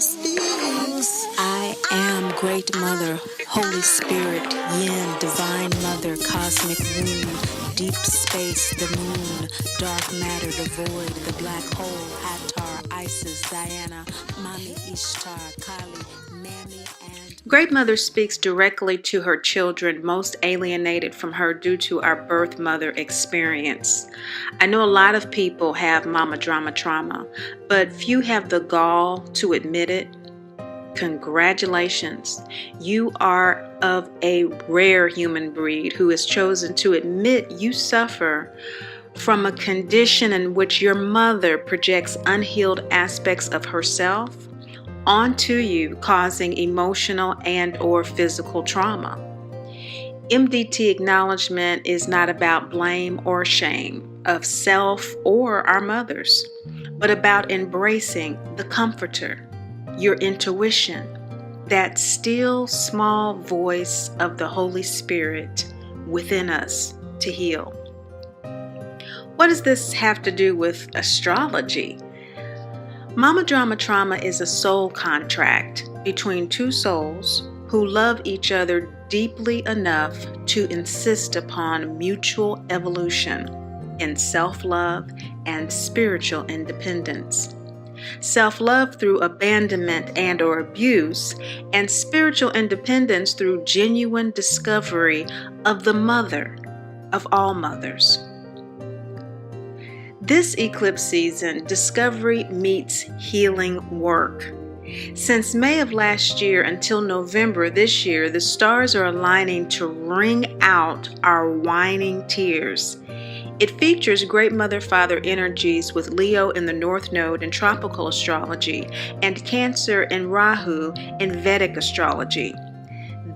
I am Great Mother, Holy Spirit, Yin, Divine Mother, Cosmic Womb, Deep Space, the Moon, Dark Matter, the Void, the Black Hole, Hathor, Isis, Diana, Mami, Ishtar, Kali, Mami, and... Great Mother speaks directly to her children most alienated from her due to our birth mother experience. I know a lot of people have mama drama trauma, but few have the gall to admit it. Congratulations. You are of a rare human breed who has chosen to admit you suffer from a condition in which your mother projects unhealed aspects of herself onto you, causing emotional and/or physical trauma. MDT acknowledgement is not about blame or shame of self or our mothers, but about embracing the comforter, your intuition, that still small voice of the Holy Spirit within us to heal. What does this have to do with astrology? Mama Drama Trauma is a soul contract between two souls who love each other deeply enough to insist upon mutual evolution in self-love and spiritual independence. Self-love through abandonment and or abuse, and spiritual independence through genuine discovery of the mother of all mothers. This eclipse season, discovery meets healing work. Since May of last year until November this year, the stars are aligning to wring out our whining tears. It features Great Mother Father energies with Leo in the North Node in tropical astrology and Cancer and Rahu in Vedic astrology.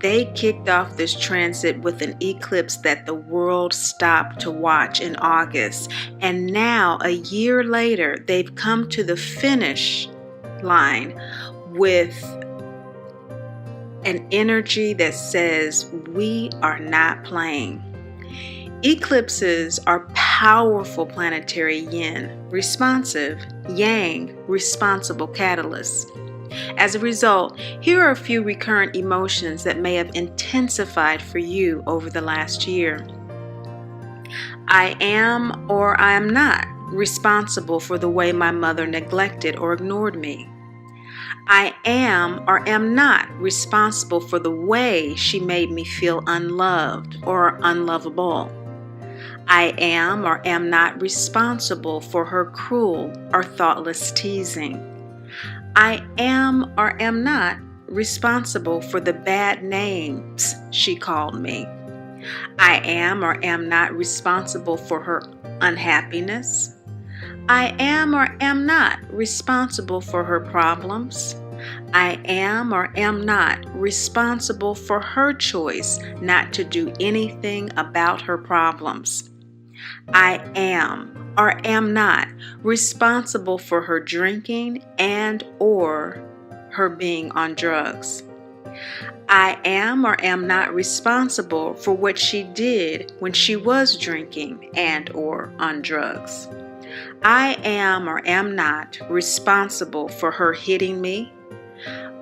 They kicked off this transit with an eclipse that the world stopped to watch in August, and now a year later they've come to the finish line with an energy that says we are not playing. Eclipses are powerful planetary yin, responsive, yang, responsible catalysts. As a result, here are a few recurrent emotions that may have intensified for you over the last year. I am or I am not responsible for the way my mother neglected or ignored me. I am or am not responsible for the way she made me feel unloved or unlovable. I am or am not responsible for her cruel or thoughtless teasing. I am or am not responsible for the bad names she called me. I am or am not responsible for her unhappiness. I am or am not responsible for her problems. I am or am not responsible for her choice not to do anything about her problems. I am or am not responsible for her drinking and or her being on drugs. I am or am not responsible for what she did when she was drinking and or on drugs. I am or am not responsible for her hitting me,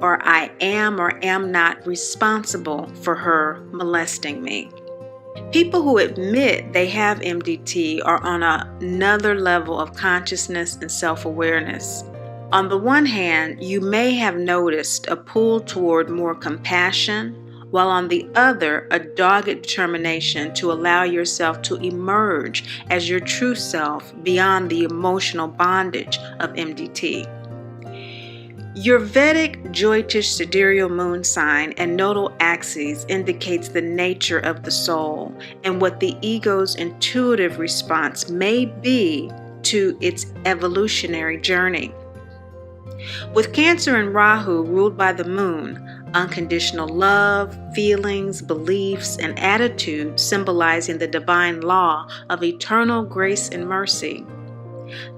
or I am or am not responsible for her molesting me. People who admit they have MDT are on another level of consciousness and self-awareness. On the one hand, you may have noticed a pull toward more compassion, while on the other, a dogged determination to allow yourself to emerge as your true self beyond the emotional bondage of MDT. Your Vedic Jyotish sidereal moon sign and nodal axis indicates the nature of the soul and what the ego's intuitive response may be to its evolutionary journey. With Cancer and Rahu ruled by the moon, unconditional love, feelings, beliefs, and attitudes symbolizing the divine law of eternal grace and mercy.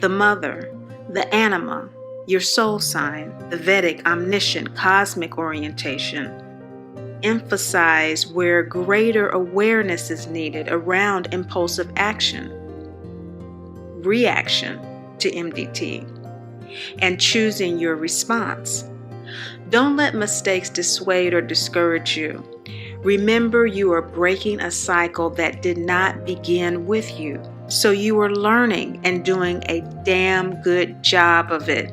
The mother, the anima, your soul sign, the Vedic omniscient cosmic orientation, emphasize where greater awareness is needed around impulsive action, reaction to MDT, and choosing your response, Don't let mistakes dissuade or discourage you. Remember, you are breaking a cycle that did not begin with you. So you are learning and doing a damn good job of it.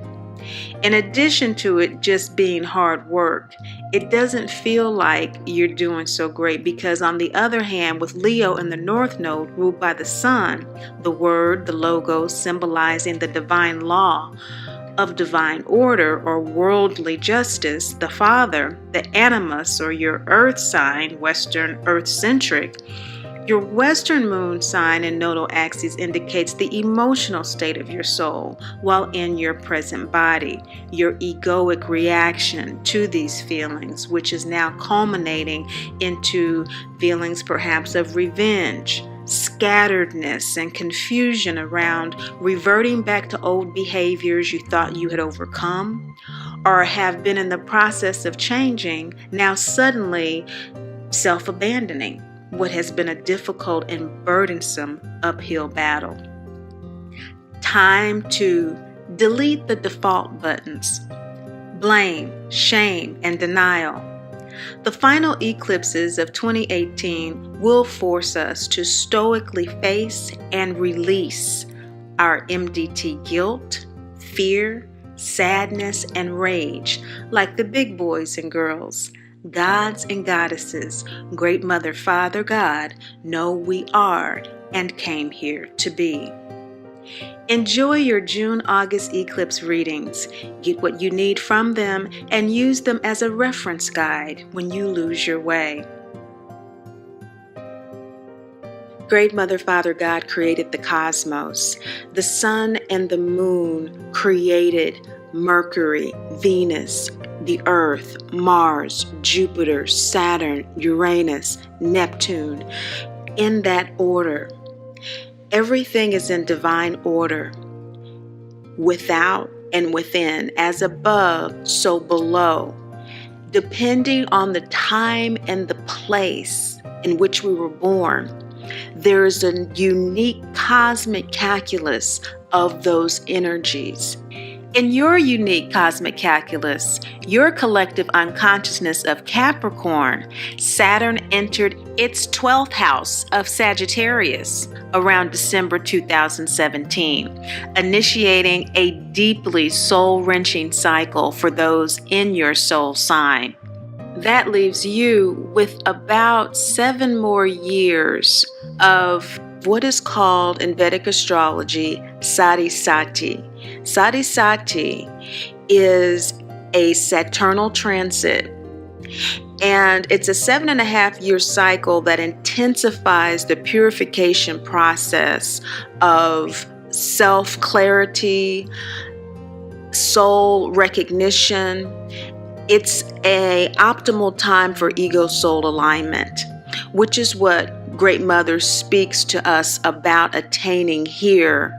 In addition to it just being hard work, it doesn't feel like you're doing so great because, on the other hand, with Leo in the North Node ruled by the Sun, the word, the logo symbolizing the divine law of divine order or worldly justice, the Father, the animus or your earth sign, Western earth-centric, your Western moon sign and nodal axis indicates the emotional state of your soul while in your present body, your egoic reaction to these feelings, which is now culminating into feelings perhaps of revenge, scatteredness, and confusion around reverting back to old behaviors you thought you had overcome or have been in the process of changing, now suddenly self-abandoning what has been a difficult and burdensome uphill battle. Time to delete the default buttons: blame, shame, and denial. The final eclipses of 2018 will force us to stoically face and release our MDT guilt, fear, sadness, and rage like the big boys and girls, gods and goddesses, Great Mother, Father, God, know we are and came here to be. Enjoy your June-August eclipse readings. Get what you need from them and use them as a reference guide when you lose your way. Great Mother, Father, God created the cosmos. The sun and the moon created Mercury, Venus, the Earth, Mars, Jupiter, Saturn, Uranus, Neptune, in that order. Everything is in divine order, without and within, as above, so below. Depending on the time and the place in which we were born, there is a unique cosmic calculus of those energies. In your unique cosmic calculus, your collective unconsciousness of Capricorn, Saturn entered its 12th house of Sagittarius around December 2017, initiating a deeply soul-wrenching cycle for those in your soul sign. That leaves you with about 7 more years of what is called in Vedic astrology Sati Sati. Sati Sati is a Saturnal transit, and it's a 7.5-year cycle that intensifies the purification process of self-clarity, soul recognition. It's an optimal time for ego-soul alignment, which is what Great Mother speaks to us about attaining here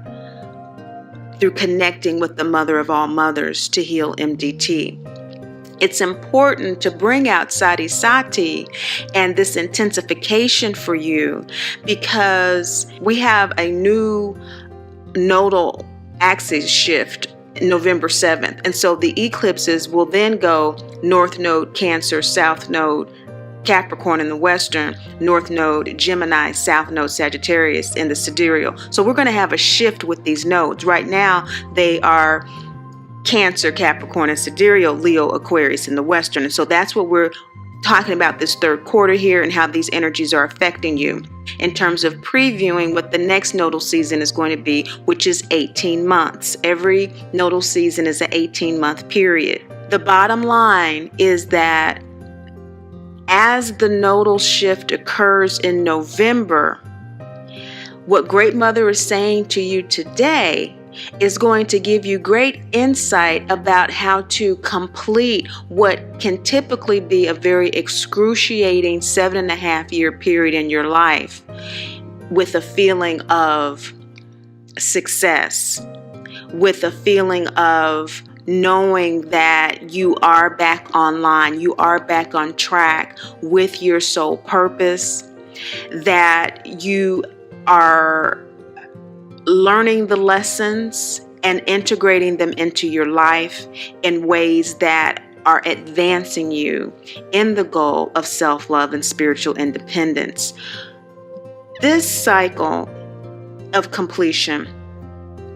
through connecting with the Mother of all mothers to heal MDT. It's important to bring out Sati Sati and this intensification for you because we have a new nodal axis shift November 7th. And so the eclipses will then go North Node Cancer, South Node Capricorn in the Western, North Node Gemini, South Node Sagittarius in the sidereal. So we're going to have a shift with these nodes. Right now they are Cancer, Capricorn, and sidereal, Leo, Aquarius in the Western. And so that's what we're talking about this third quarter here and how these energies are affecting you in terms of previewing what the next nodal season is going to be, which is 18 months. Every nodal season is an 18-month period. The bottom line is that as the nodal shift occurs in November, what Great Mother is saying to you today is going to give you great insight about how to complete what can typically be a very excruciating 7.5-year period in your life with a feeling of success, with a feeling of knowing that you are back online, you are back on track with your soul purpose, that you are learning the lessons and integrating them into your life in ways that are advancing you in the goal of self-love and spiritual independence. This cycle of completion,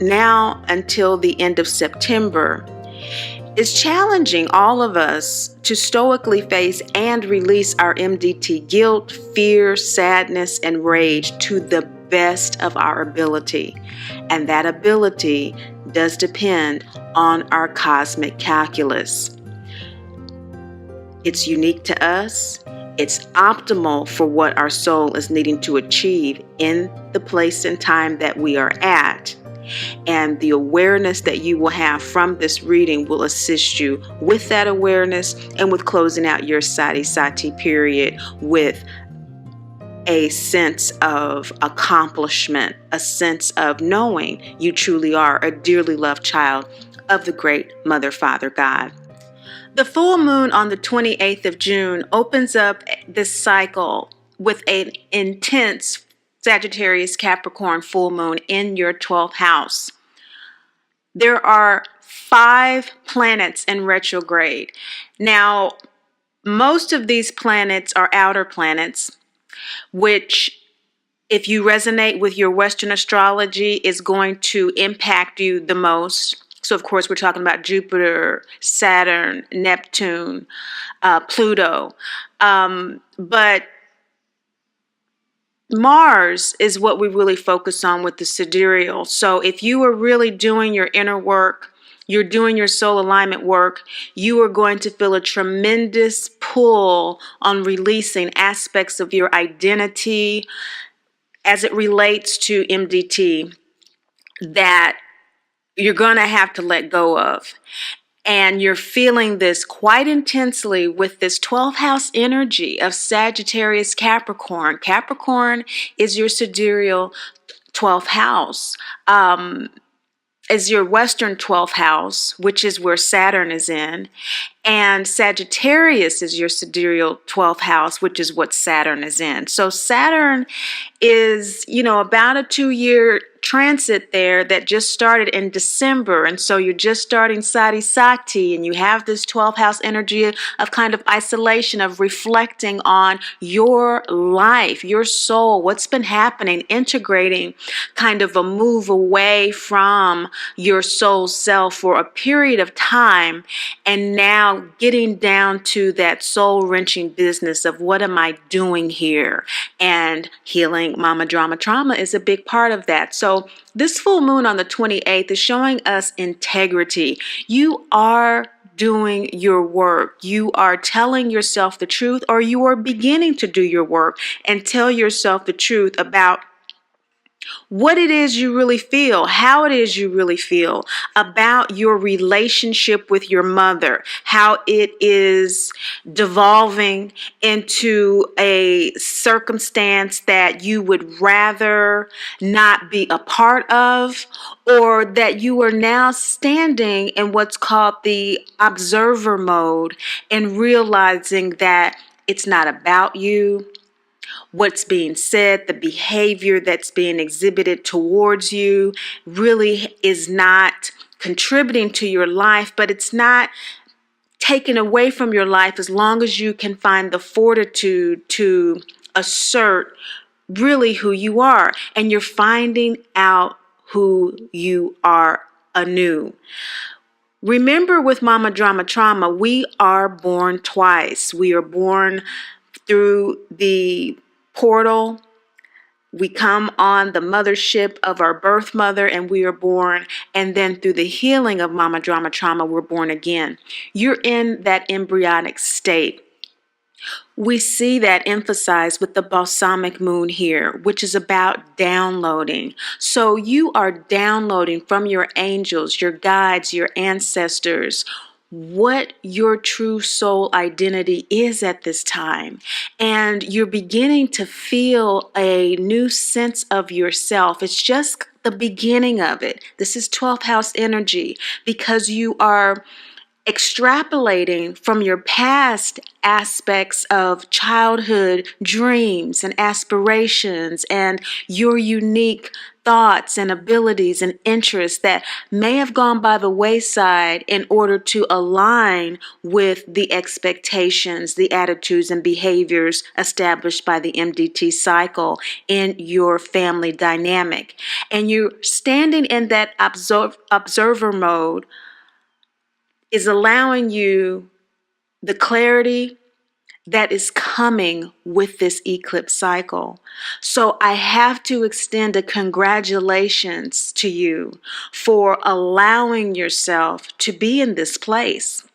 now until the end of September, is challenging all of us to stoically face and release our MDT guilt, fear, sadness, and rage to the best of our ability. And that ability does depend on our cosmic calculus. It's unique to us. It's optimal for what our soul is needing to achieve in the place and time that we are at. And the awareness that you will have from this reading will assist you with that awareness and with closing out your Sati period with a sense of accomplishment, a sense of knowing you truly are a dearly loved child of the great Mother, Father, God. The full moon on the 28th of June opens up this cycle with an intense Sagittarius Capricorn full moon in your 12th house. There are 5 planets in retrograde. Now, most of these planets are outer planets, which, if you resonate with your Western astrology, is going to impact you the most. So, of course, we're talking about Jupiter, Saturn, Neptune, Pluto. But Mars is what we really focus on with the sidereal. So if you are really doing your inner work, you're doing your soul alignment work, you are going to feel a tremendous pull on releasing aspects of your identity as it relates to MDT that you're going to have to let go of. And you're feeling this quite intensely with this 12th house energy of Sagittarius Capricorn. Capricorn is your sidereal 12th house. Is your Western 12th house, which is where Saturn is in. And Sagittarius is your sidereal 12th house, which is what Saturn is in. So Saturn is, about a 2-year transit there that just started in December. And so you're just starting Sati, and you have this 12th house energy of kind of isolation, of reflecting on your life, your soul, what's been happening, integrating kind of a move away from your soul self for a period of time, and now getting down to that soul-wrenching business of what am I doing here? And healing mama drama trauma is a big part of that. So this full moon on the 28th is showing us integrity. You are doing your work. You are telling yourself the truth, or you are beginning to do your work and tell yourself the truth about what it is you really feel, how it is you really feel about your relationship with your mother, how it is devolving into a circumstance that you would rather not be a part of, or that you are now standing in what's called the observer mode and realizing that it's not about you. What's being said, the behavior that's being exhibited towards you really is not contributing to your life, but it's not taken away from your life as long as you can find the fortitude to assert really who you are. And you're finding out who you are anew. Remember, with Mama Drama Trauma, we are born twice. We are born through the portal. We come on the mothership of our birth mother, and we are born. And then through the healing of Mama Drama Trauma, we're born again. You're in that embryonic state. We see that emphasized with the balsamic moon here, which is about downloading. So you are downloading from your angels, your guides, your ancestors, what your true soul identity is at this time. And you're beginning to feel a new sense of yourself. It's just the beginning of it. This is 12th house energy, because you are extrapolating from your past aspects of childhood dreams and aspirations and your unique thoughts and abilities and interests that may have gone by the wayside in order to align with the expectations, the attitudes and behaviors established by the MDT cycle in your family dynamic. And you're standing in that observer mode is allowing you the clarity that is coming with this eclipse cycle. So I have to extend a congratulations to you for allowing yourself to be in this place.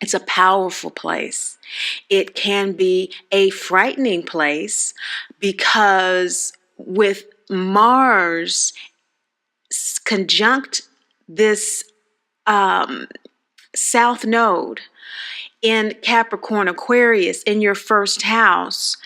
It's a powerful place. It can be a frightening place because with Mars conjunct this South Node in Capricorn Aquarius in your first house,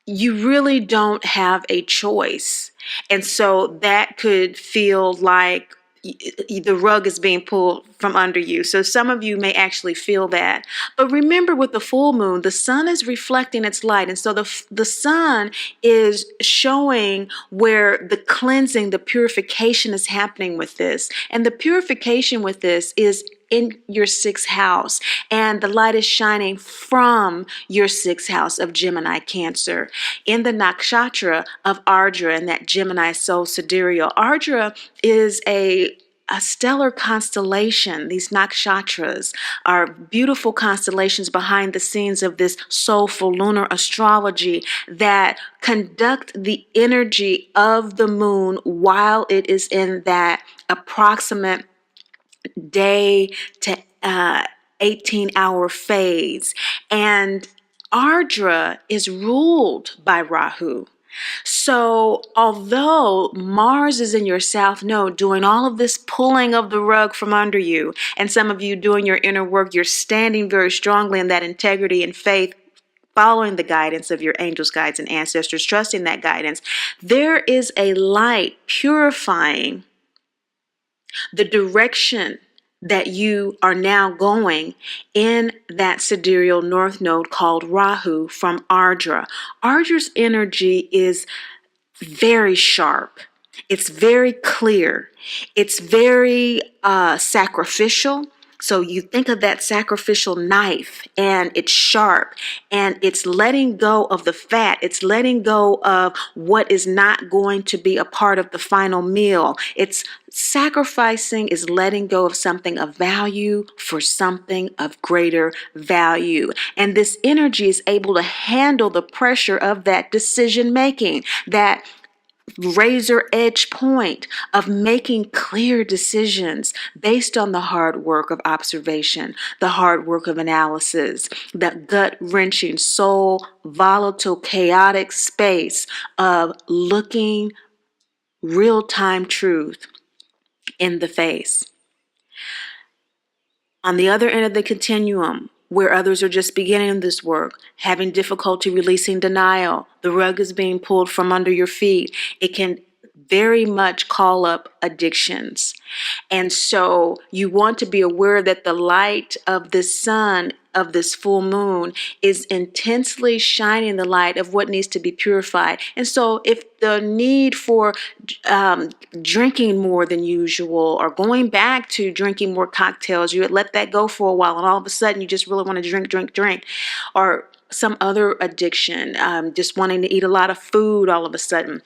you really don't have a choice. And so that could feel like the rug is being pulled from under you. So some of you may actually feel that. But remember, with the full moon, the sun is reflecting its light. And so the sun is showing where the cleansing, the purification is happening with this. And the purification with this is in your sixth house, and the light is shining from your sixth house of Gemini Cancer in the nakshatra of Ardra and that Gemini soul sidereal. Ardra is a stellar constellation. These nakshatras are beautiful constellations behind the scenes of this soulful lunar astrology that conduct the energy of the moon while it is in that approximate day to 18-hour phase. And Ardra is ruled by Rahu. So although Mars is in your South Node doing all of this pulling of the rug from under you, and some of you doing your inner work, you're standing very strongly in that integrity and faith, following the guidance of your angels, guides, and ancestors, trusting that guidance, there is a light purifying the direction that you are now going in that sidereal north node called Rahu from Ardra. Ardra's energy is very sharp. It's very clear. It's very sacrificial. So you think of that sacrificial knife, and it's sharp, and it's letting go of the fat. It's letting go of what is not going to be a part of the final meal. It's sacrificing, is letting go of something of value for something of greater value. And this energy is able to handle the pressure of that decision making, that razor edge point of making clear decisions based on the hard work of observation, the hard work of analysis, the gut wrenching, soul volatile, chaotic space of looking real-time truth in the face. On the other end of the continuum, where others are just beginning this work, having difficulty releasing denial, the rug is being pulled from under your feet, it can very much call up addictions. And so you want to be aware that the light of the sun, of this full moon, is intensely shining the light of what needs to be purified. And so if the need for drinking more than usual, or going back to drinking more cocktails, you had let that go for a while, and all of a sudden you just really want to drink, or some other addiction, just wanting to eat a lot of food all of a sudden,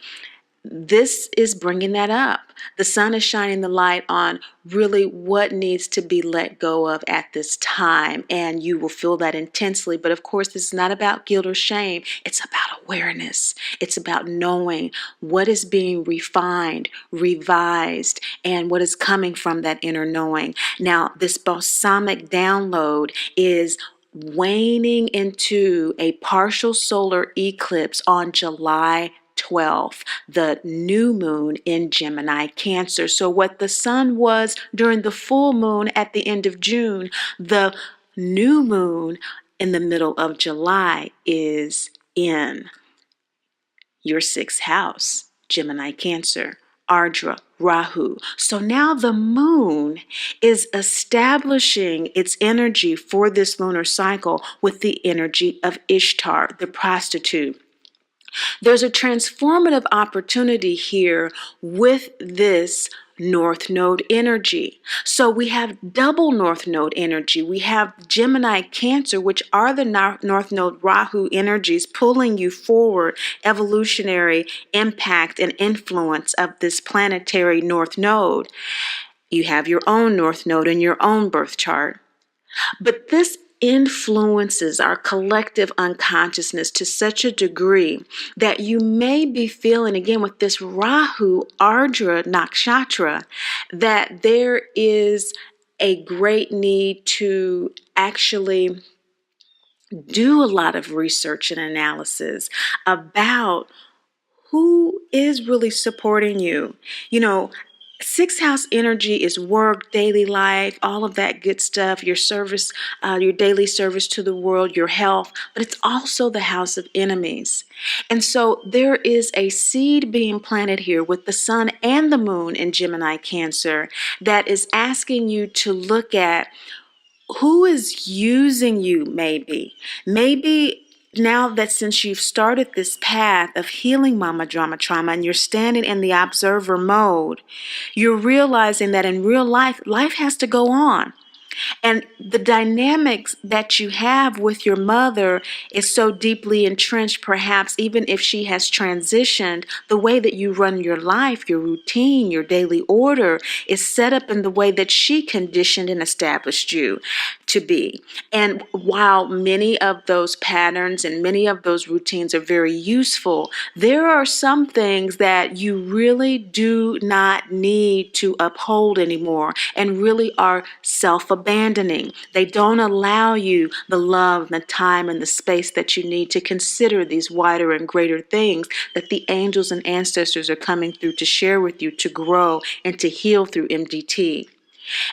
this is bringing that up. The sun is shining the light on really what needs to be let go of at this time, and you will feel that intensely. But of course, this is not about guilt or shame. It's about awareness. It's about knowing what is being refined, revised, and what is coming from that inner knowing. Now, this balsamic download is waning into a partial solar eclipse on July 12th, the new moon in Gemini Cancer. So what the sun was during the full moon at the end of June, the new moon in the middle of July is in your sixth house, Gemini Cancer, Ardra, Rahu. So now the moon is establishing its energy for this lunar cycle with the energy of Ishtar, the prostitute. There's a transformative opportunity here with this North Node energy. So we have double North Node energy. We have Gemini Cancer, which are the North Node Rahu energies pulling you forward, evolutionary impact and influence of this planetary North Node. You have your own North Node in your own birth chart. But this influences our collective unconsciousness to such a degree that you may be feeling, again, with this Rahu Ardra Nakshatra, that there is a great need to actually do a lot of research and analysis about who is really supporting you. You know, sixth house energy is work, daily life, all of that good stuff, your service, your daily service to the world, your health, but it's also the house of enemies. And so there is a seed being planted here with the sun and the moon in Gemini Cancer that is asking you to look at who is using you, maybe. Maybe now that since you've started this path of healing mama drama trauma and you're standing in the observer mode, you're realizing that in real life, life has to go on. And the dynamics that you have with your mother is so deeply entrenched, perhaps even if she has transitioned, the way that you run your life, your routine, your daily order is set up in the way that she conditioned and established you to be. And while many of those patterns and many of those routines are very useful, there are some things that you really do not need to uphold anymore and really are self-abandoning. They don't allow you the love, the time, and the space that you need to consider these wider and greater things that the angels and ancestors are coming through to share with you, to grow and to heal through MDT.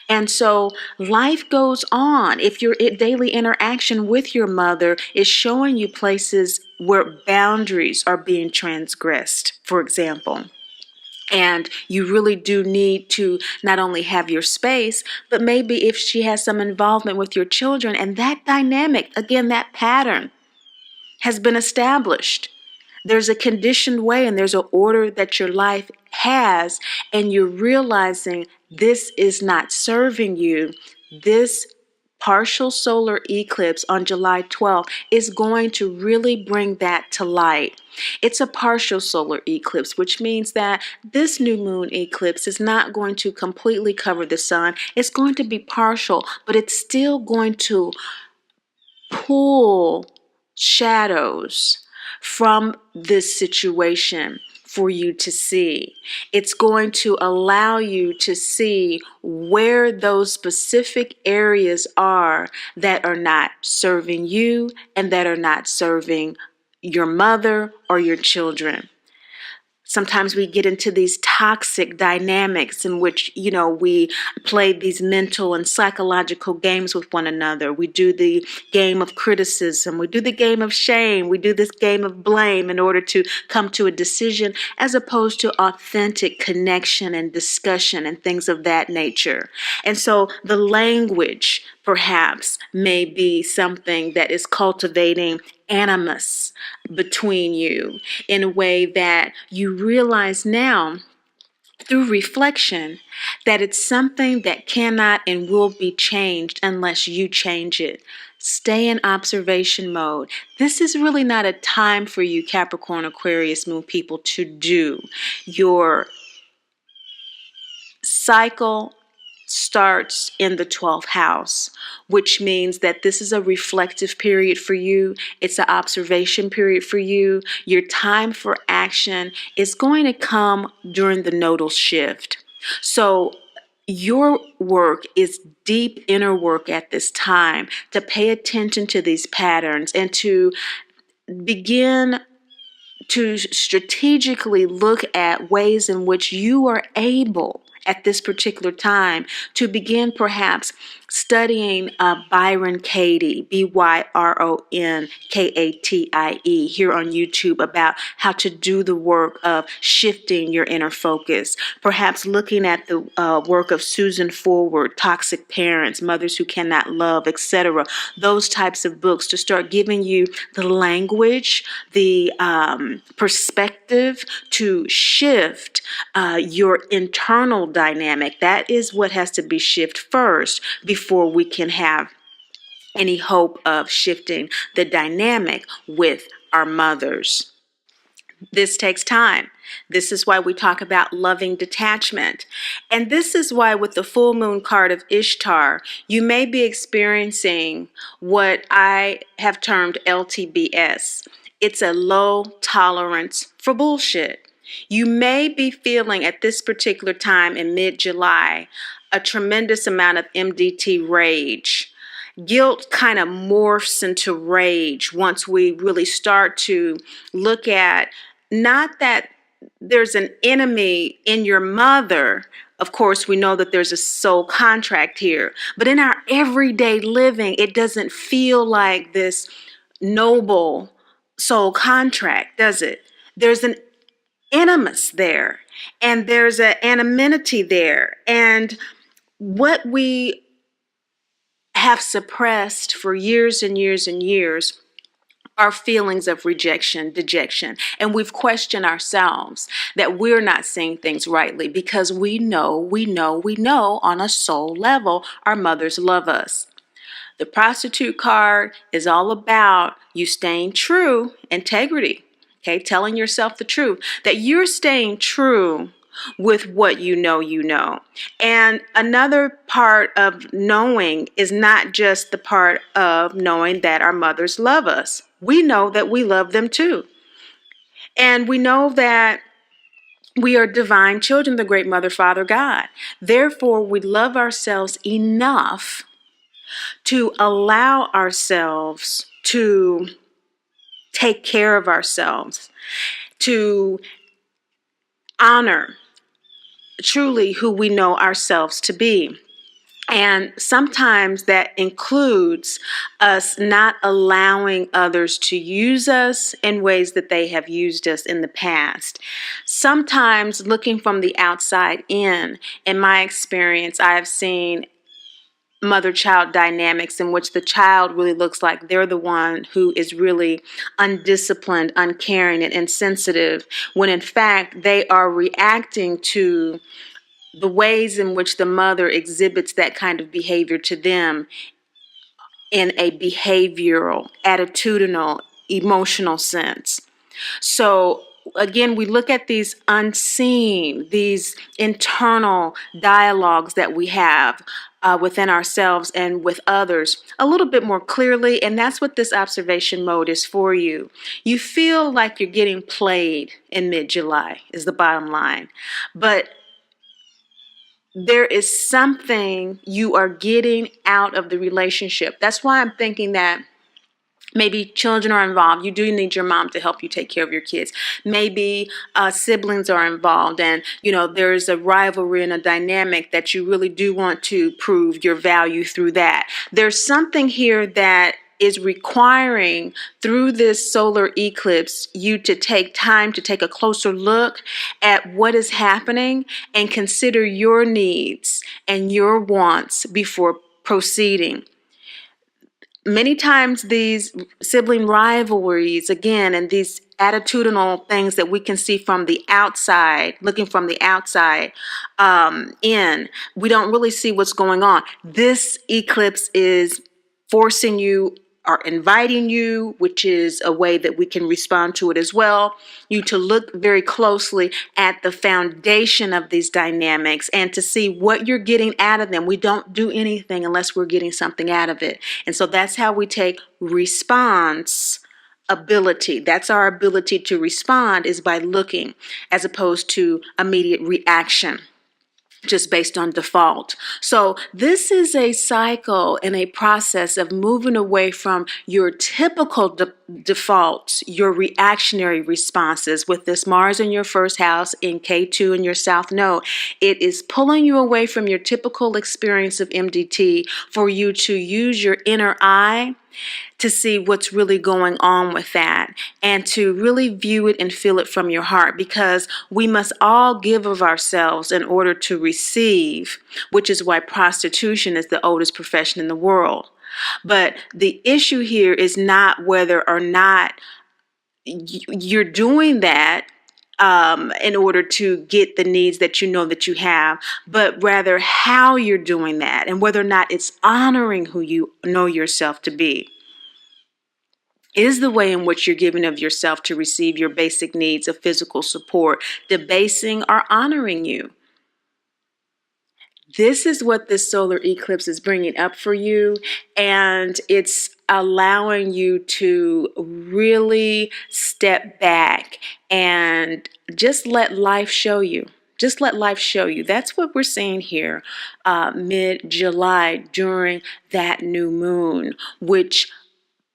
And so life goes on. If your daily interaction with your mother is showing you places where boundaries are being transgressed, for example, and you really do need to not only have your space, but maybe if she has some involvement with your children, and that dynamic, again, that pattern has been established. There's a conditioned way and there's an order that your life has, and you're realizing this is not serving you. This partial solar eclipse on July 12th is going to really bring that to light. It's a partial solar eclipse, which means that this new moon eclipse is not going to completely cover the sun. It's going to be partial, but it's still going to pull shadows from this situation for you to see. It's going to allow you to see where those specific areas are that are not serving you and that are not serving your mother or your children. Sometimes we get into these toxic dynamics in which, we play these mental and psychological games with one another. We do the game of criticism. We do the game of shame. We do this game of blame in order to come to a decision, as opposed to authentic connection and discussion and things of that nature. And so the language perhaps may be something that is cultivating animus between you in a way that you realize now through reflection that it's something that cannot and will be changed unless you change it. Stay in observation mode. This is really not a time for you, Capricorn, Aquarius, Moon people, to do. Your cycle starts in the 12th house, which means that this is a reflective period for you. It's an observation period for you. Your time for action is going to come during the nodal shift. So your work is deep inner work at this time to pay attention to these patterns and to begin to strategically look at ways in which you are able at this particular time to begin perhaps studying Byron Katie, BYRONKATIE, here on YouTube, about how to do the work of shifting your inner focus. Perhaps looking at the work of Susan Forward, Toxic Parents, Mothers Who Cannot Love, etc. Those types of books to start giving you the language, the perspective to shift your internal dynamic. That is what has to be shifted first before we can have any hope of shifting the dynamic with our mothers. This takes time. This is why we talk about loving detachment. And this is why with the full moon card of Ishtar, you may be experiencing what I have termed LTBS. It's a low tolerance for bullshit. You may be feeling at this particular time in mid-July a tremendous amount of MDT rage. Guilt kind of morphs into rage once we really start to look at not that there's an enemy in your mother. Of course, we know that there's a soul contract here, but in our everyday living, it doesn't feel like this noble soul contract, does it? There's an animus there, and there's an anonymity there, and what we have suppressed for years and years and years are feelings of rejection, dejection, and we've questioned ourselves that we're not seeing things rightly because we know on a soul level our mothers love us. The prostitute card is all about you staying true, integrity, okay, telling yourself the truth, that you're staying true with what you know. And another part of knowing is not just the part of knowing that our mothers love us. We know that we love them too. And we know that we are divine children of the great Mother, Father, God. Therefore, we love ourselves enough to allow ourselves to take care of ourselves, to honor truly who we know ourselves to be. And sometimes that includes us not allowing others to use us in ways that they have used us in the past. Sometimes looking from the outside in my experience, I have seen mother-child dynamics in which the child really looks like they're the one who is really undisciplined, uncaring, and insensitive, when in fact they are reacting to the ways in which the mother exhibits that kind of behavior to them in a behavioral, attitudinal, emotional sense. So again, we look at these unseen, these internal dialogues that we have within ourselves and with others a little bit more clearly, and that's what this observation mode is for you. You feel like you're getting played in mid-July is the bottom line, but there is something you are getting out of the relationship. That's why I'm thinking that maybe children are involved. You do need your mom to help you take care of your kids. Maybe siblings are involved, and there's a rivalry and a dynamic that you really do want to prove your value through that. There's something here that is requiring, through this solar eclipse, you to take time to take a closer look at what is happening and consider your needs and your wants before proceeding. Many times these sibling rivalries, again, and these attitudinal things that we can see from the outside, looking from the outside in, we don't really see what's going on. This eclipse is forcing you or inviting you, which is a way that we can respond to it as well, you to look very closely at the foundation of these dynamics and to see what you're getting out of them. We don't do anything unless we're getting something out of it. And so that's how we take response ability. That's our ability to respond, is by looking as opposed to immediate reaction. just based on default. So this is a cycle and a process of moving away from your typical defaults, your reactionary responses. With this Mars in your first house in K2 in your south node, it is pulling you away from your typical experience of MDT for you to use your inner eye to see what's really going on with that and to really view it and feel it from your heart, because we must all give of ourselves in order to receive, which is why prostitution is the oldest profession in the world. But the issue here is not whether or not you're doing that in order to get the needs that you know that you have, but rather how you're doing that and whether or not it's honoring who you know yourself to be. Is the way in which you're giving of yourself to receive your basic needs of physical support, debasing or honoring you? This is what this solar eclipse is bringing up for you, and it's allowing you to really step back and just let life show you. Just let life show you. That's what we're seeing here mid-July during that new moon, which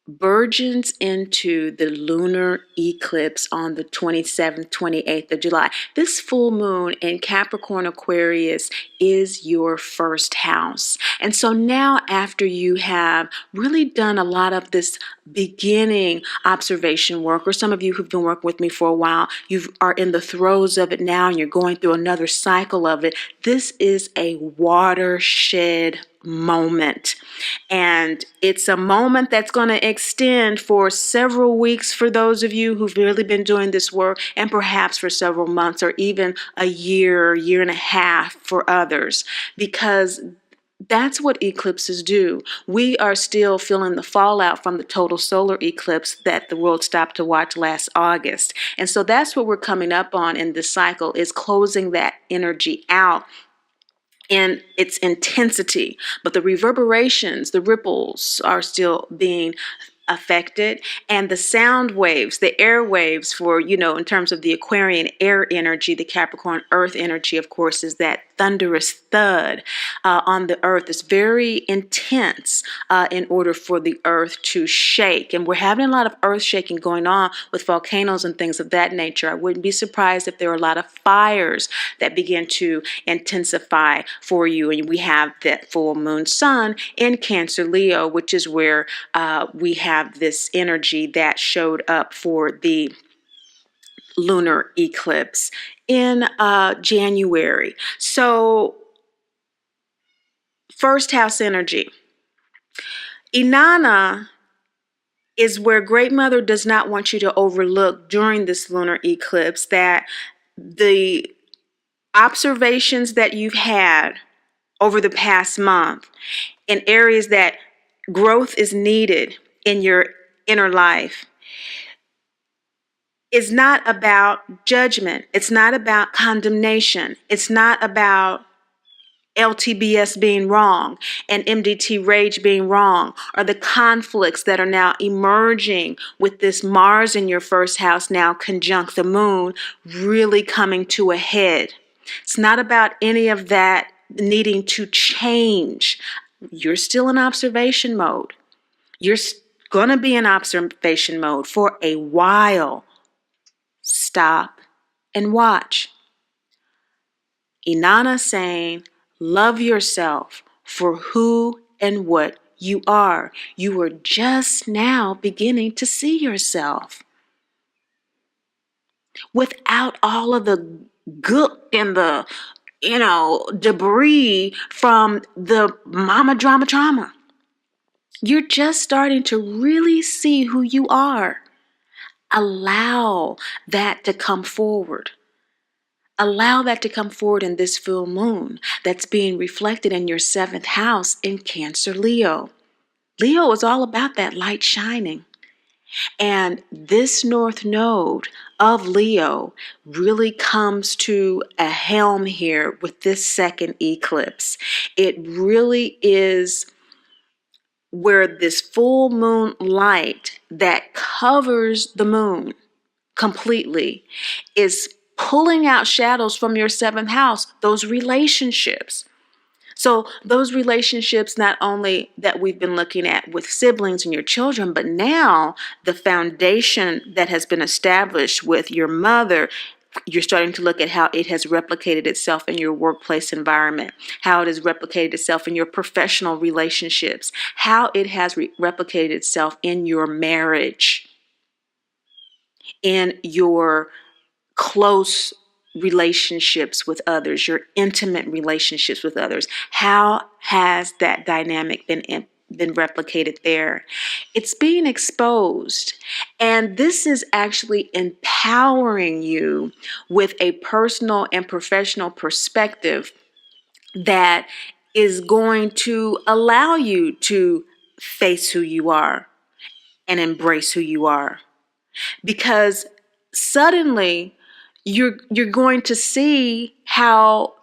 burgeons into the lunar eclipse on the 27th, 28th of July. This full moon in Capricorn Aquarius is your first house. And so now, after you have really done a lot of this beginning observation work, or some of you who've been working with me for a while, you are in the throes of it now and you're going through another cycle of it. This is a watershed moment. And it's a moment that's going to extend for several weeks for those of you who've really been doing this work, and perhaps for several months or even a year and a half for others, because that's what eclipses do. We are still feeling the fallout from the total solar eclipse that the world stopped to watch last August. And so that's what we're coming up on in this cycle, is closing that energy out in its intensity, but the reverberations, the ripples are still being affected, and the sound waves, the air waves for, in terms of the Aquarian air energy, the Capricorn earth energy, of course, is that thunderous thud on the earth. Is very intense in order for the earth to shake. And we're having a lot of earth shaking going on with volcanoes and things of that nature. I wouldn't be surprised if there are a lot of fires that begin to intensify for you. And we have that full moon sun in Cancer Leo, which is where we have this energy that showed up for the lunar eclipse in January. So, first house energy. Inanna is where Great Mother does not want you to overlook during this lunar eclipse that the observations that you've had over the past month in areas that growth is needed in your inner life is not about judgment. It's not about condemnation. It's not about LTBS being wrong and MDT rage being wrong, or the conflicts that are now emerging with this Mars in your first house now conjunct the moon really coming to a head. It's not about any of that needing to change. You're still in observation mode. You're going to be in observation mode for a while. Stop and watch. Inanna saying, love yourself for who and what you are. You are just now beginning to see yourself without all of the gook and the, debris from the mama drama trauma. You're just starting to really see who you are. Allow that to come forward. Allow that to come forward in this full moon that's being reflected in your seventh house in Cancer Leo. Leo is all about that light shining. And this north node of Leo really comes to a helm here with this second eclipse. It really is where this full moon light that covers the moon completely is pulling out shadows from your seventh house, those relationships. So those relationships, not only that we've been looking at with siblings and your children, but now the foundation that has been established with your mother, you're starting to look at how it has replicated itself in your workplace environment, how it has replicated itself in your professional relationships, how it has replicated itself in your marriage, in your close relationships with others, your intimate relationships with others. How has that dynamic been replicated there? It's being exposed. And this is actually empowering you with a personal and professional perspective that is going to allow you to face who you are and embrace who you are. Because suddenly you're going to see how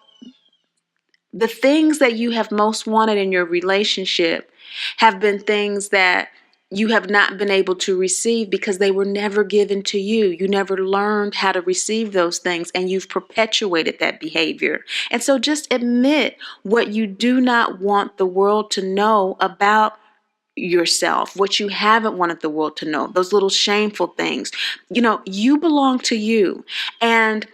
the things that you have most wanted in your relationship have been things that you have not been able to receive because they were never given to you. You never learned how to receive those things, and you've perpetuated that behavior. And so just admit what you do not want the world to know about yourself, what you haven't wanted the world to know, those little shameful things. You belong to you. And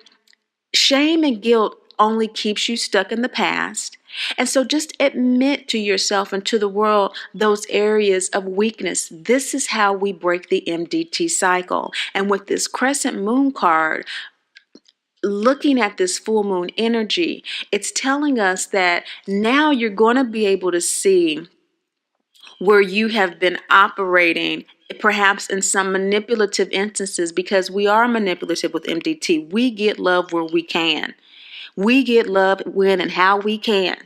shame and guilt only keeps you stuck in the past. And so just admit to yourself and to the world those areas of weakness. This is how we break the MDT cycle. And with this crescent moon card, looking at this full moon energy, it's telling us that now you're going to be able to see where you have been operating perhaps in some manipulative instances, because we are manipulative with MDT. We get love where we can. We get love when and how we can.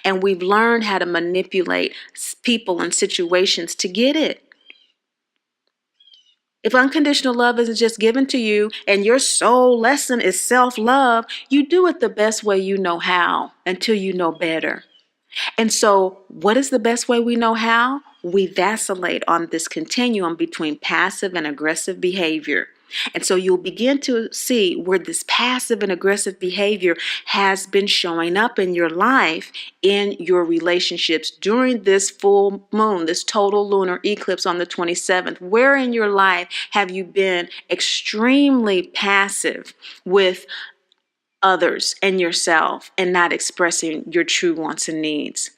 And we've learned how to manipulate people and situations to get it. If unconditional love isn't just given to you and your sole lesson is self-love, you do it the best way you know how until you know better. And so what is the best way we know how? We vacillate on this continuum between passive and aggressive behavior. And so you'll begin to see where this passive and aggressive behavior has been showing up in your life, in your relationships during this full moon, this total lunar eclipse on the 27th. Where in your life have you been extremely passive with others and yourself and not expressing your true wants and needs?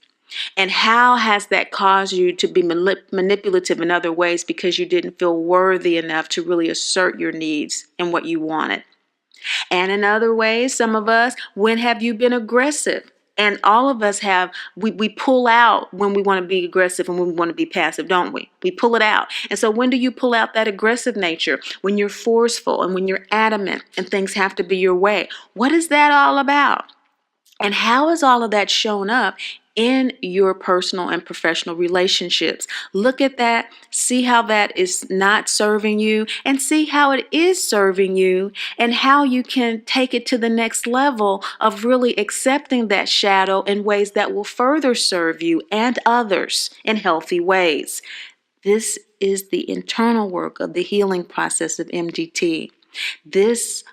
And how has that caused you to be manipulative in other ways because you didn't feel worthy enough to really assert your needs and what you wanted? And in other ways, some of us, when have you been aggressive? And all of us have, we pull out when we want to be aggressive and when we want to be passive, don't we? We pull it out. And so when do you pull out that aggressive nature? When you're forceful and when you're adamant and things have to be your way. What is that all about? And how has all of that shown up in your personal and professional relationships? Look at that, see how that is not serving you, and see how it is serving you, and how you can take it to the next level of really accepting that shadow in ways that will further serve you and others in healthy ways. This is the internal work of the healing process of MDT. This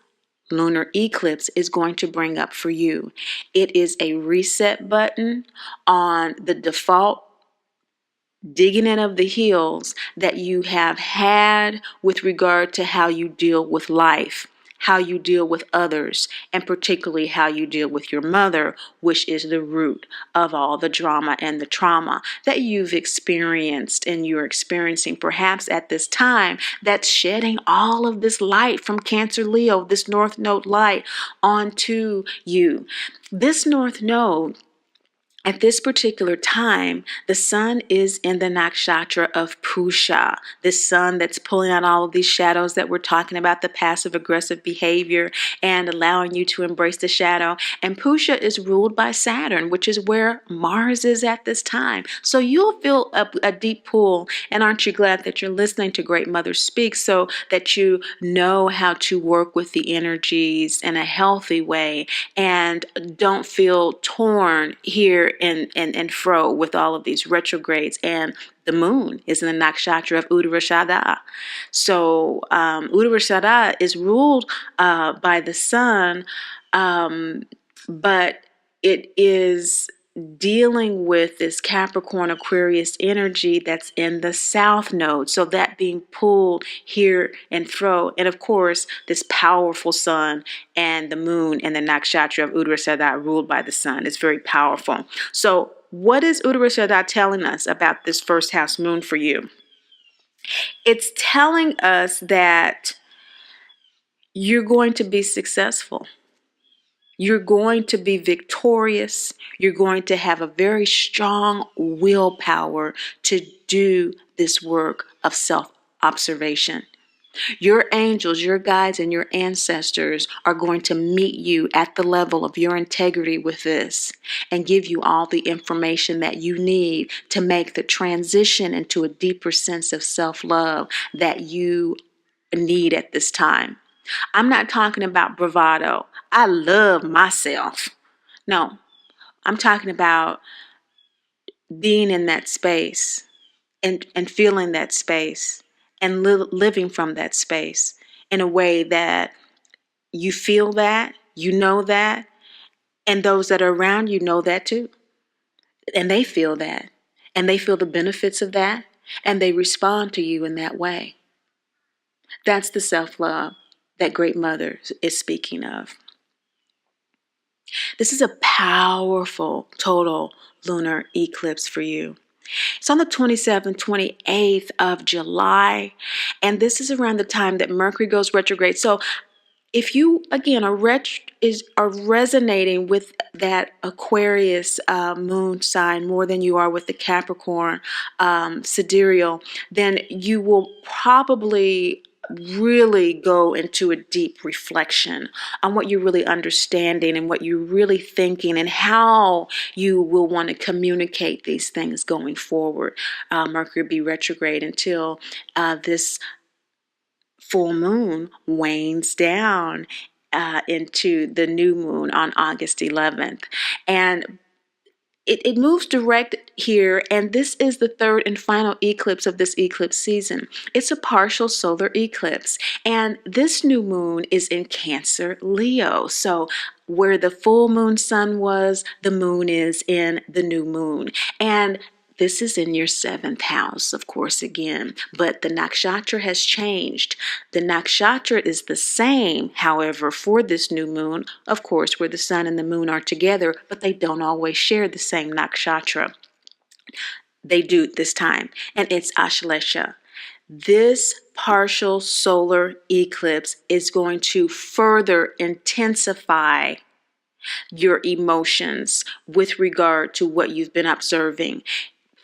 lunar eclipse is going to bring up for you. It is a reset button on the default digging in of the heels that you have had with regard to how you deal with life, how you deal with others, and particularly how you deal with your mother, which is the root of all the drama and the trauma that you've experienced and you're experiencing perhaps at this time, that's shedding all of this light from Cancer Leo, this North Node light onto you. This North Node, at this particular time, the sun is in the nakshatra of Pusha, this sun that's pulling out all of these shadows that we're talking about, the passive aggressive behavior and allowing you to embrace the shadow. And Pusha is ruled by Saturn, which is where Mars is at this time. So you'll feel a deep pull. And aren't you glad that you're listening to Great Mother Speak so that you know how to work with the energies in a healthy way and don't feel torn here and fro with all of these retrogrades. And the moon is in the nakshatra of Uttarashada. So Uttarashada is ruled by the sun, but it is dealing with this Capricorn Aquarius energy that's in the south node. So that being pulled here and fro. And of course, this powerful sun and the moon and the nakshatra of Uttarashada ruled by the sun is very powerful. So what is Uttarashada telling us about this first house moon for you? It's telling us that you're going to be successful. You're going to be victorious. You're going to have a very strong willpower to do this work of self-observation. Your angels, your guides, and your ancestors are going to meet you at the level of your integrity with this and give you all the information that you need to make the transition into a deeper sense of self-love that you need at this time. I'm not talking about bravado. I love myself. No, I'm talking about being in that space and feeling that space and living from that space in a way that you feel that, you know that, and those that are around you know that too. And they feel that, and they feel the benefits of that, and they respond to you in that way. That's the self-love that Great Mother is speaking of. This is a powerful total lunar eclipse for you. It's on the 27th, 28th of July, and this is around the time that Mercury goes retrograde. So if you, again, are resonating with that Aquarius moon sign more than you are with the Capricorn sidereal, then you will probably really go into a deep reflection on what you're really understanding and what you're really thinking and how you will want to communicate these things going forward. Mercury will be retrograde until this full moon wanes down into the new moon on August 11th. And it moves direct here, and this is the third and final eclipse of this eclipse season. It's a partial solar eclipse, and this new moon is in Cancer, Leo. So where the full moon sun was, the moon is in the new moon. And this is in your 7th house, of course, again, but the nakshatra has changed. The nakshatra is the same, however, for this new moon, of course, where the sun and the moon are together, but they don't always share the same nakshatra. They do this time, and it's Ashlesha. This partial solar eclipse is going to further intensify your emotions with regard to what you've been observing.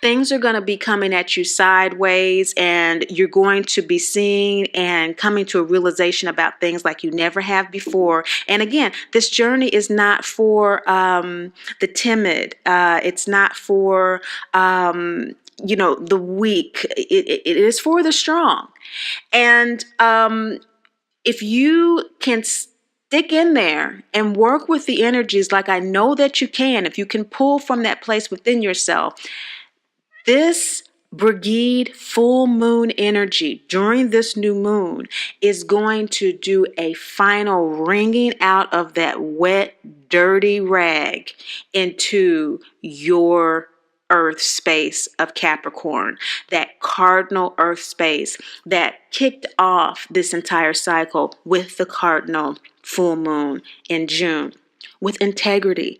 Things are going to be coming at you sideways, and you're going to be seeing and coming to a realization about things like you never have before. And again, this journey is not for the timid. It's not for, the weak. It is for the strong. And if you can stick in there and work with the energies like I know that you can, if you can pull from that place within yourself, this Brigade full moon energy during this new moon is going to do a final wringing out of that wet, dirty rag into your earth space of Capricorn, that cardinal earth space that kicked off this entire cycle with the cardinal full moon in June, with integrity.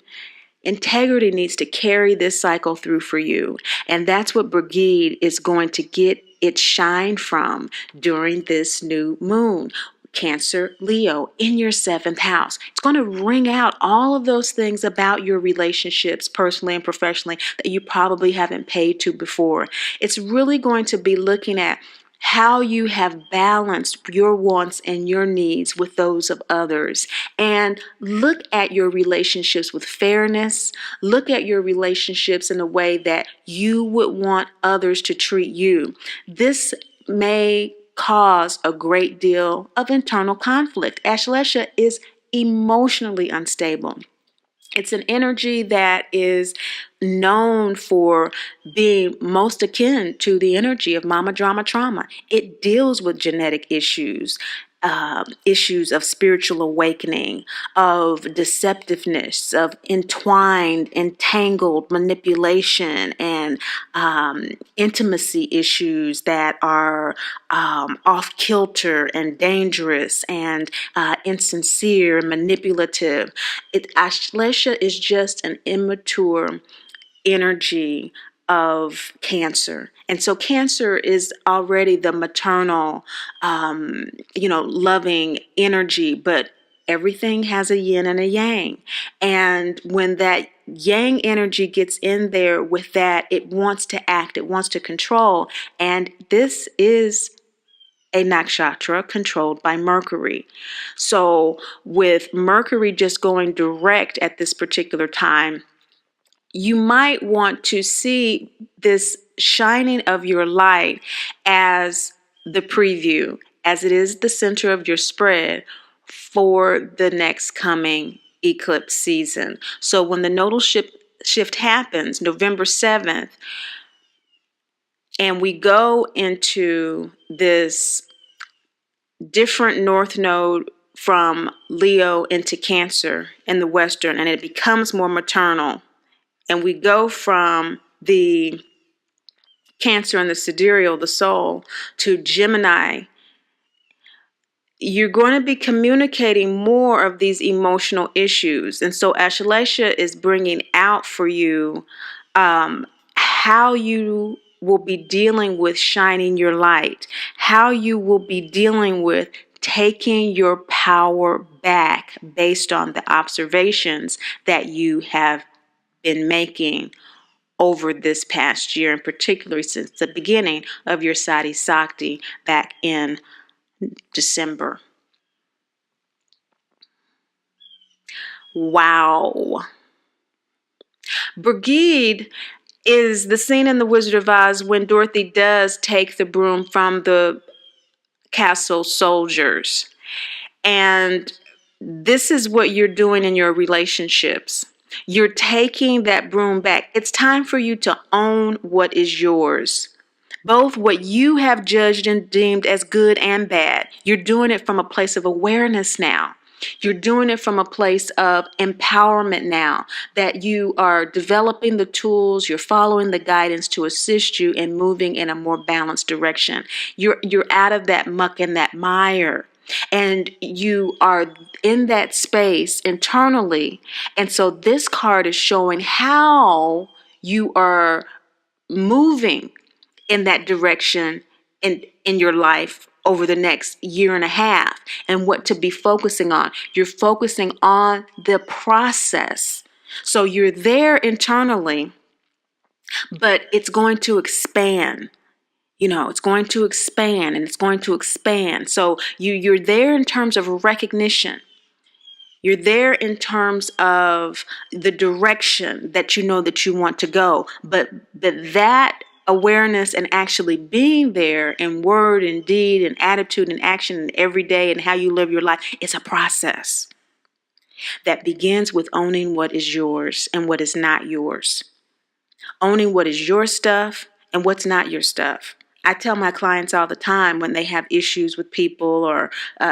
Integrity needs to carry this cycle through for you. And that's what Brigade is going to get its shine from during this new moon. Cancer, Leo, in your 7th house. It's going to ring out all of those things about your relationships, personally and professionally, that you probably haven't paid to before. It's really going to be looking at how you have balanced your wants and your needs with those of others. And look at your relationships with fairness. Look at your relationships in a way that you would want others to treat you. This may cause a great deal of internal conflict. Ashlesha is emotionally unstable. It's an energy that is known for being most akin to the energy of mama drama trauma. It deals with genetic issues, issues of spiritual awakening, of deceptiveness, of entwined, entangled manipulation, and intimacy issues that are off kilter and dangerous and insincere and manipulative. Ashlesha is just an immature energy of Cancer. And so Cancer is already the maternal, loving energy, but everything has a yin and a yang. And when that yang energy gets in there with that, it wants to act, it wants to control. And this is a nakshatra controlled by Mercury. So with Mercury just going direct at this particular time, you might want to see this shining of your light as the preview, as it is the center of your spread for the next coming eclipse season. So when the nodal shift happens, November 7th, and we go into this different north node from Leo into Cancer in the Western, and it becomes more maternal, and we go from the Cancer and the sidereal, the soul, to Gemini, you're going to be communicating more of these emotional issues. And so Ashlesha is bringing out for you how you will be dealing with shining your light, how you will be dealing with taking your power back based on the observations that you have been making over this past year, and particularly since the beginning of your Sati Sakti back in December. Wow. Brigid is the scene in The Wizard of Oz when Dorothy does take the broom from the castle soldiers. And this is what you're doing in your relationships. You're taking that broom back. It's time for you to own what is yours, both what you have judged and deemed as good and bad. You're doing it from a place of awareness now. You're doing it from a place of empowerment now, that you are developing the tools, you're following the guidance to assist you in moving in a more balanced direction. You're out of that muck and that mire, and you are in that space internally. And so this card is showing how you are moving in that direction in your life over the next year and a half, and what to be focusing on. You're focusing on the process. So you're there internally, but it's going to expand. It's going to expand and it's going to expand. So you're there in terms of recognition. You're there in terms of the direction that you know that you want to go, but that awareness and actually being there in word and deed and attitude and action and every day and how you live your life, it's a process that begins with owning what is yours and what is not yours. Owning what is your stuff and what's not your stuff. I tell my clients all the time when they have issues with people or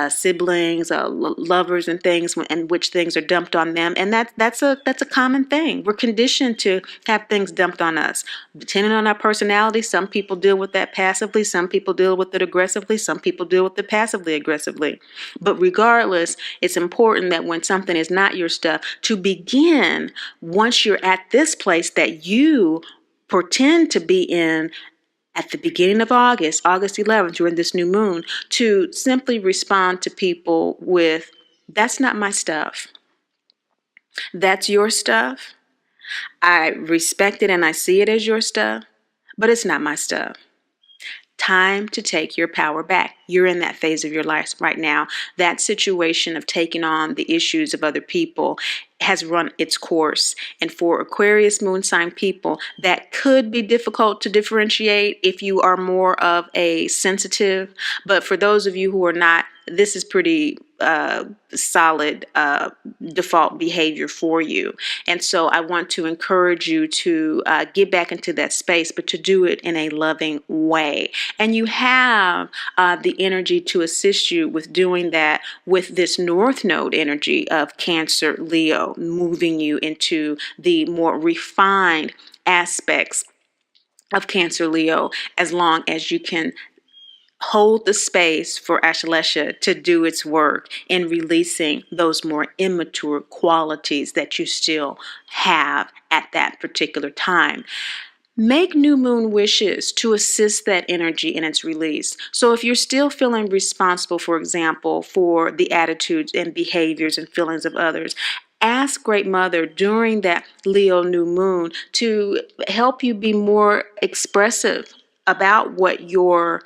siblings, lovers and things, and which things are dumped on them. And that's a common thing. We're conditioned to have things dumped on us. Depending on our personality, some people deal with that passively, some people deal with it aggressively, some people deal with it passively aggressively. But regardless, it's important that when something is not your stuff, to begin, once you're at this place that you pretend to be in, at the beginning of August 11th, during this new moon, to simply respond to people with, that's not my stuff. That's your stuff. I respect it and I see it as your stuff, but it's not my stuff. Time to take your power back. You're in that phase of your life right now. That situation of taking on the issues of other people has run its course. And for Aquarius moon sign people, that could be difficult to differentiate if you are more of a sensitive. But for those of you who are not, this is pretty solid default behavior for you. And so I want to encourage you to get back into that space, but to do it in a loving way. And you have the energy to assist you with doing that with this North Node energy of Cancer, Leo, moving you into the more refined aspects of Cancer, Leo, as long as you can hold the space for Ashlesha to do its work in releasing those more immature qualities that you still have at that particular time. Make new moon wishes to assist that energy in its release. So if you're still feeling responsible, for example, for the attitudes and behaviors and feelings of others, ask Great Mother during that Leo new moon to help you be more expressive about what your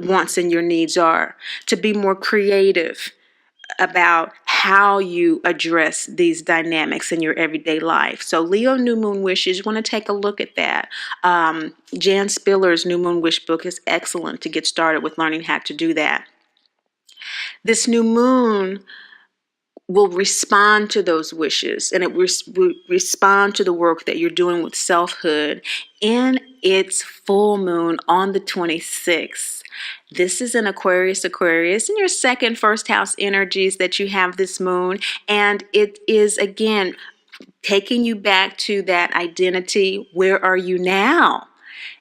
wants and your needs are, to be more creative about how you address these dynamics in your everyday life. So Leo New Moon Wishes, you want to take a look at that. Jan Spiller's New Moon Wish book is excellent to get started with learning how to do that. This new moon will respond to those wishes, and it will respond to the work that you're doing with selfhood in its full moon on the 26th. This is an Aquarius in your second first house energies that you have this moon, and it is again taking you back to that identity. Where are you now?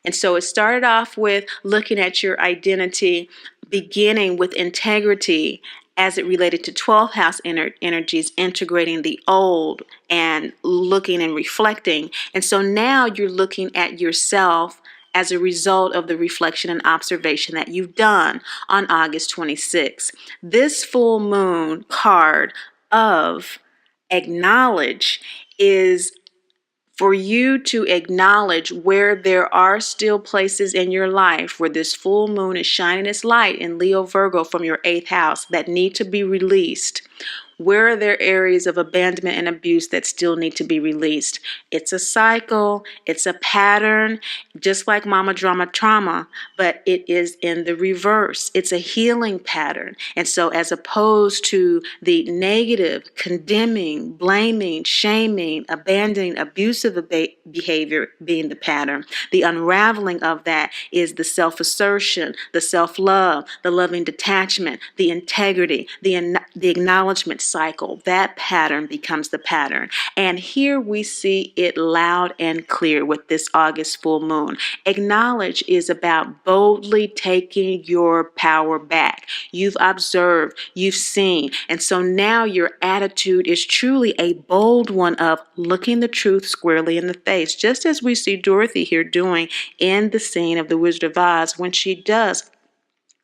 And so it started off with looking at your identity, beginning with integrity as it related to 12th house energies, integrating the old and looking and reflecting. And so now you're looking at yourself as a result of the reflection and observation that you've done on August 26th. This full moon card of acknowledge is for you to acknowledge where there are still places in your life where this full moon is shining its light in Leo Virgo from your 8th house that need to be released. Where are there areas of abandonment and abuse that still need to be released? It's a cycle, it's a pattern, just like mama drama trauma, but it is in the reverse. It's a healing pattern. And so as opposed to the negative, condemning, blaming, shaming, abandoning, abusive behavior being the pattern, the unraveling of that is the self-assertion, the self-love, the loving detachment, the integrity, the acknowledgement cycle. That pattern becomes the pattern. And here we see it loud and clear with this August full moon. Acknowledge is about boldly taking your power back. You've observed, you've seen, and so now your attitude is truly a bold one of looking the truth squarely in the face, just as we see Dorothy here doing in the scene of The Wizard of Oz when she does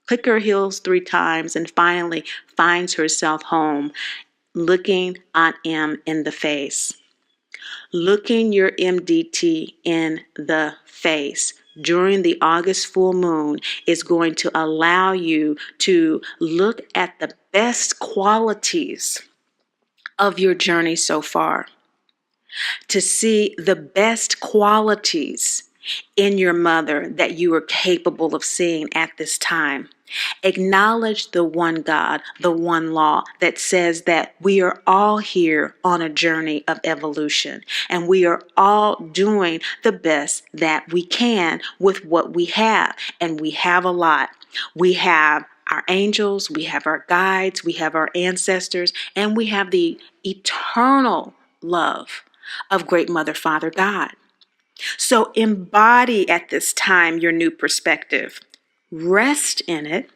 click her heels 3 times and finally finds herself home, looking Aunt M in the face. Looking your MDT in the face during the August full moon is going to allow you to look at the best qualities of your journey so far, to see the best qualities in your mother that you are capable of seeing at this time. Acknowledge the one God, the one law that says that we are all here on a journey of evolution, and we are all doing the best that we can with what we have, and we have a lot. We have our angels, we have our guides, we have our ancestors, and we have the eternal love of Great Mother, Father, God. So embody at this time your new perspective. Rest in it.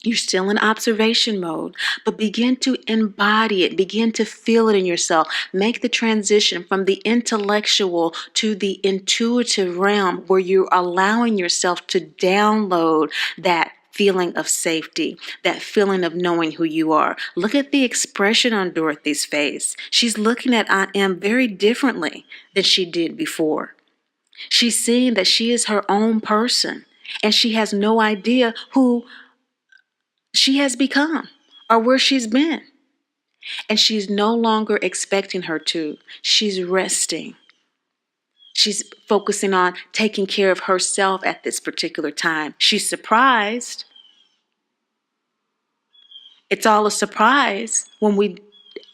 You're still in observation mode, but begin to embody it. Begin to feel it in yourself. Make the transition from the intellectual to the intuitive realm where you're allowing yourself to download that feeling of safety, that feeling of knowing who you are. Look at the expression on Dorothy's face. She's looking at Aunt M very differently than she did before. She's seeing that she is her own person, and she has no idea who she has become or where she's been. And she's no longer expecting her to. She's resting. She's focusing on taking care of herself at this particular time. She's surprised. It's all a surprise when we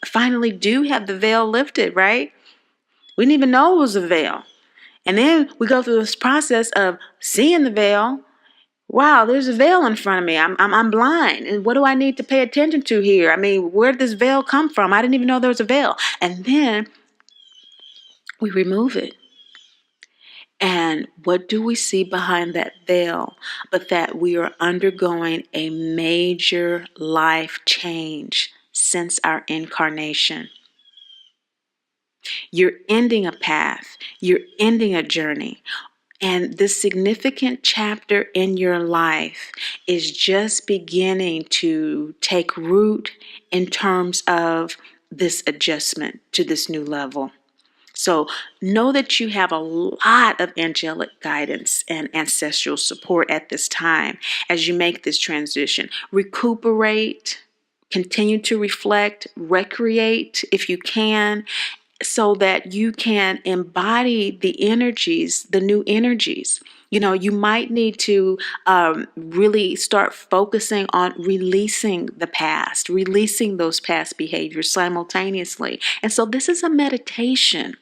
finally do have the veil lifted, right? We didn't even know it was a veil. And then we go through this process of seeing the veil. Wow, there's a veil in front of me. I'm blind. And what do I need to pay attention to here? I mean, where did this veil come from? I didn't even know there was a veil. And then we remove it. And what do we see behind that veil? But that we are undergoing a major life change since our incarnation. You're ending a path. You're ending a journey. And this significant chapter in your life is just beginning to take root in terms of this adjustment to this new level. So know that you have a lot of angelic guidance and ancestral support at this time as you make this transition. Recuperate, continue to reflect, recreate if you can, so that you can embody the energies, the new energies. You know, you might need to really start focusing on releasing the past, releasing those past behaviors simultaneously. And so this is a meditation.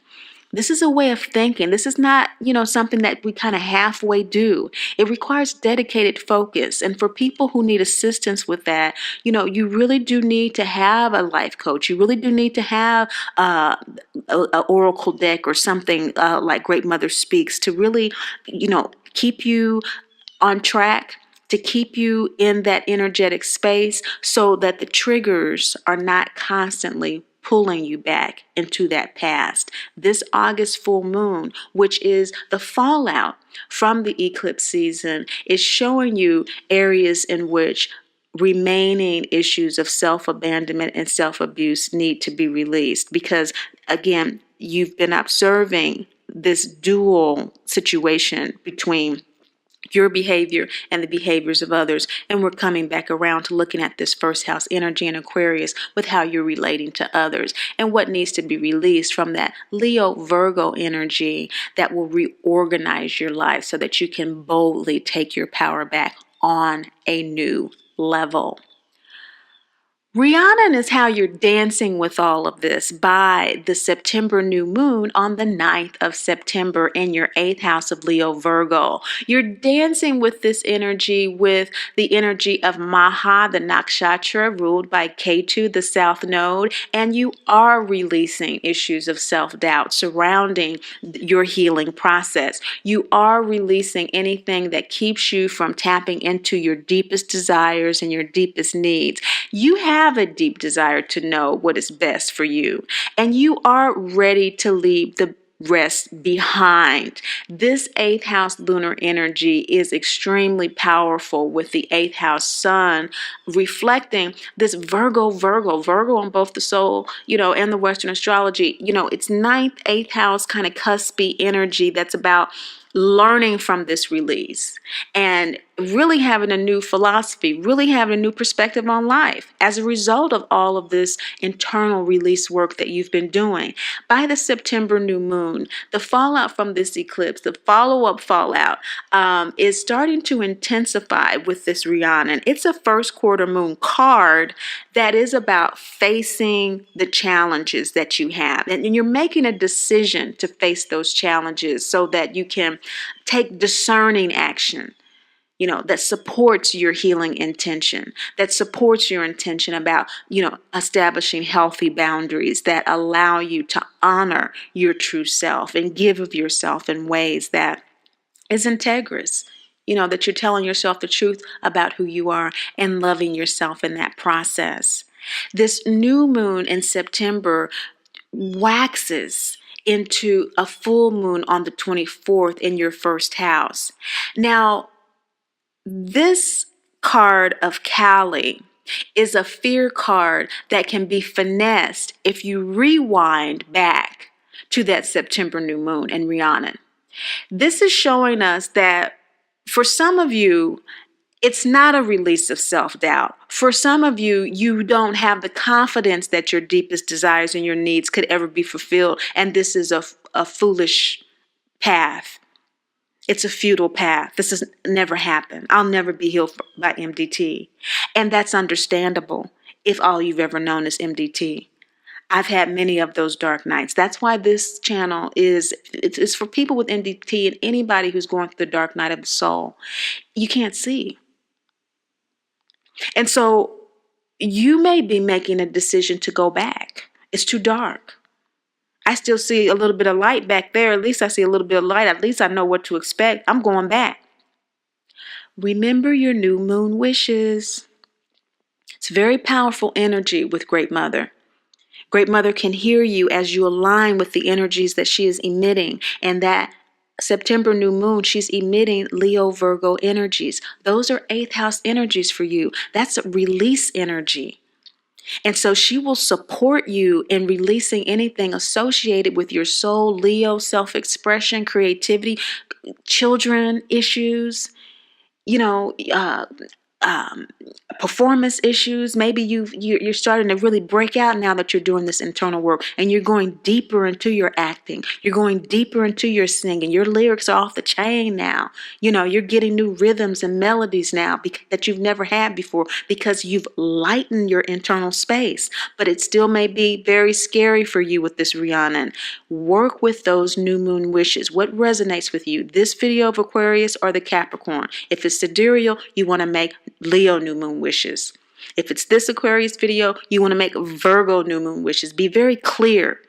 This is a way of thinking. This is not, something that we kind of halfway do. It requires dedicated focus. And for people who need assistance with that, you really do need to have a life coach. You really do need to have a oracle deck or something like Great Mother Speaks to really, keep you on track, to keep you in that energetic space so that the triggers are not constantly pulling you back into that past. This August full moon, which is the fallout from the eclipse season, is showing you areas in which remaining issues of self-abandonment and self-abuse need to be released. Because again, you've been observing this dual situation between your behavior and the behaviors of others. And we're coming back around to looking at this first house energy in Aquarius with how you're relating to others and what needs to be released from that Leo Virgo energy that will reorganize your life so that you can boldly take your power back on a new level. Rhiannon is how you're dancing with all of this by the September new moon on the 9th of September in your 8th house of Leo Virgo. You're dancing with this energy, with the energy of Maha, the nakshatra ruled by Ketu, the south node, and you are releasing issues of self-doubt surrounding your healing process. You are releasing anything that keeps you from tapping into your deepest desires and your deepest needs. You have a deep desire to know what is best for you, and you are ready to leave the rest behind. This 8th house lunar energy is extremely powerful, with the 8th house sun reflecting this Virgo on both the soul, and the Western astrology. It's 9th, 8th house kind of cuspy energy that's about learning from this release and really having a new philosophy, really having a new perspective on life as a result of all of this internal release work that you've been doing. By the September new moon, the fallout from this eclipse, the follow-up fallout, is starting to intensify with this Rhiannon. It's a first quarter moon card that is about facing the challenges that you have. And you're making a decision to face those challenges so that you can take discerning action, that supports your healing intention, that supports your intention about, establishing healthy boundaries that allow you to honor your true self and give of yourself in ways that is integrous, that you're telling yourself the truth about who you are and loving yourself in that process. This new moon in September waxes into a full moon on the 24th in your first house. Now, this card of Kali is a fear card that can be finessed if you rewind back to that September new moon in Rhiannon. This is showing us that for some of you, it's not a release of self-doubt. For some of you, you don't have the confidence that your deepest desires and your needs could ever be fulfilled. And this is a foolish path. It's a futile path. This has never happened. I'll never be healed by MDT. And that's understandable. if all you've ever known is MDT. I've had many of those dark nights. That's why this channel it's for people with MDT and anybody who's going through the dark night of the soul. You can't see. And so you may be making a decision to go back. It's too dark. I still see a little bit of light back there. At least I see a little bit of light. At least I know what to expect. I'm going back. Remember your new moon wishes. It's very powerful energy with Great Mother. Great Mother can hear you as you align with the energies that she is emitting. And that September new moon, she's emitting Leo, Virgo energies. Those are 8th house energies for you. That's a release energy. And so she will support you in releasing anything associated with your soul, Leo, self-expression, creativity, children issues, performance issues. Maybe you're starting to really break out now that you're doing this internal work, and you're going deeper into your acting. You're going deeper into your singing. Your lyrics are off the chain now. You're getting new rhythms and melodies now that you've never had before because you've lightened your internal space. But it still may be very scary for you with this Rhiannon. Work with those new moon wishes. What resonates with you? This video of Aquarius or the Capricorn? If it's sidereal, you want to make Leo new moon wishes. If it's this Aquarius video, you want to make Virgo new moon wishes. Be very clear.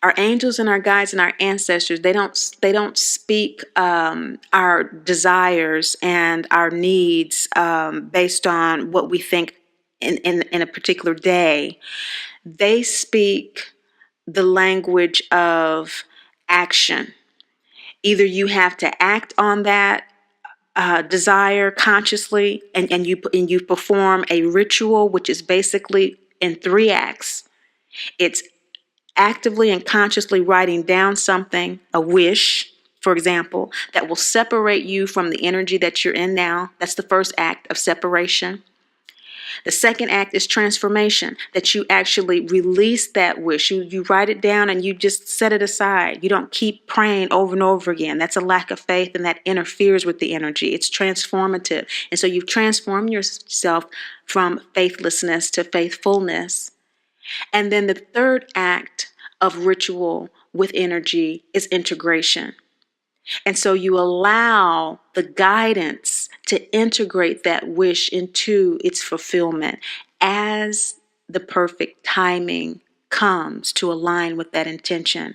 Our angels and our guides and our ancestors, they don't speak our desires and our needs based on what we think in a particular day. They speak the language of action. Either you have to act on that desire consciously, and you perform a ritual, which is basically in 3 acts. It's actively and consciously writing down something, a wish, for example, that will separate you from the energy that you're in now. That's the first act of separation. The second act is transformation, that you actually release that wish. You write it down and you just set it aside. You don't keep praying over and over again. That's a lack of faith, and that interferes with the energy. It's transformative. And so you've transformed yourself from faithlessness to faithfulness. And then the third act of ritual with energy is integration. And so you allow the guidance to integrate that wish into its fulfillment as the perfect timing comes to align with that intention.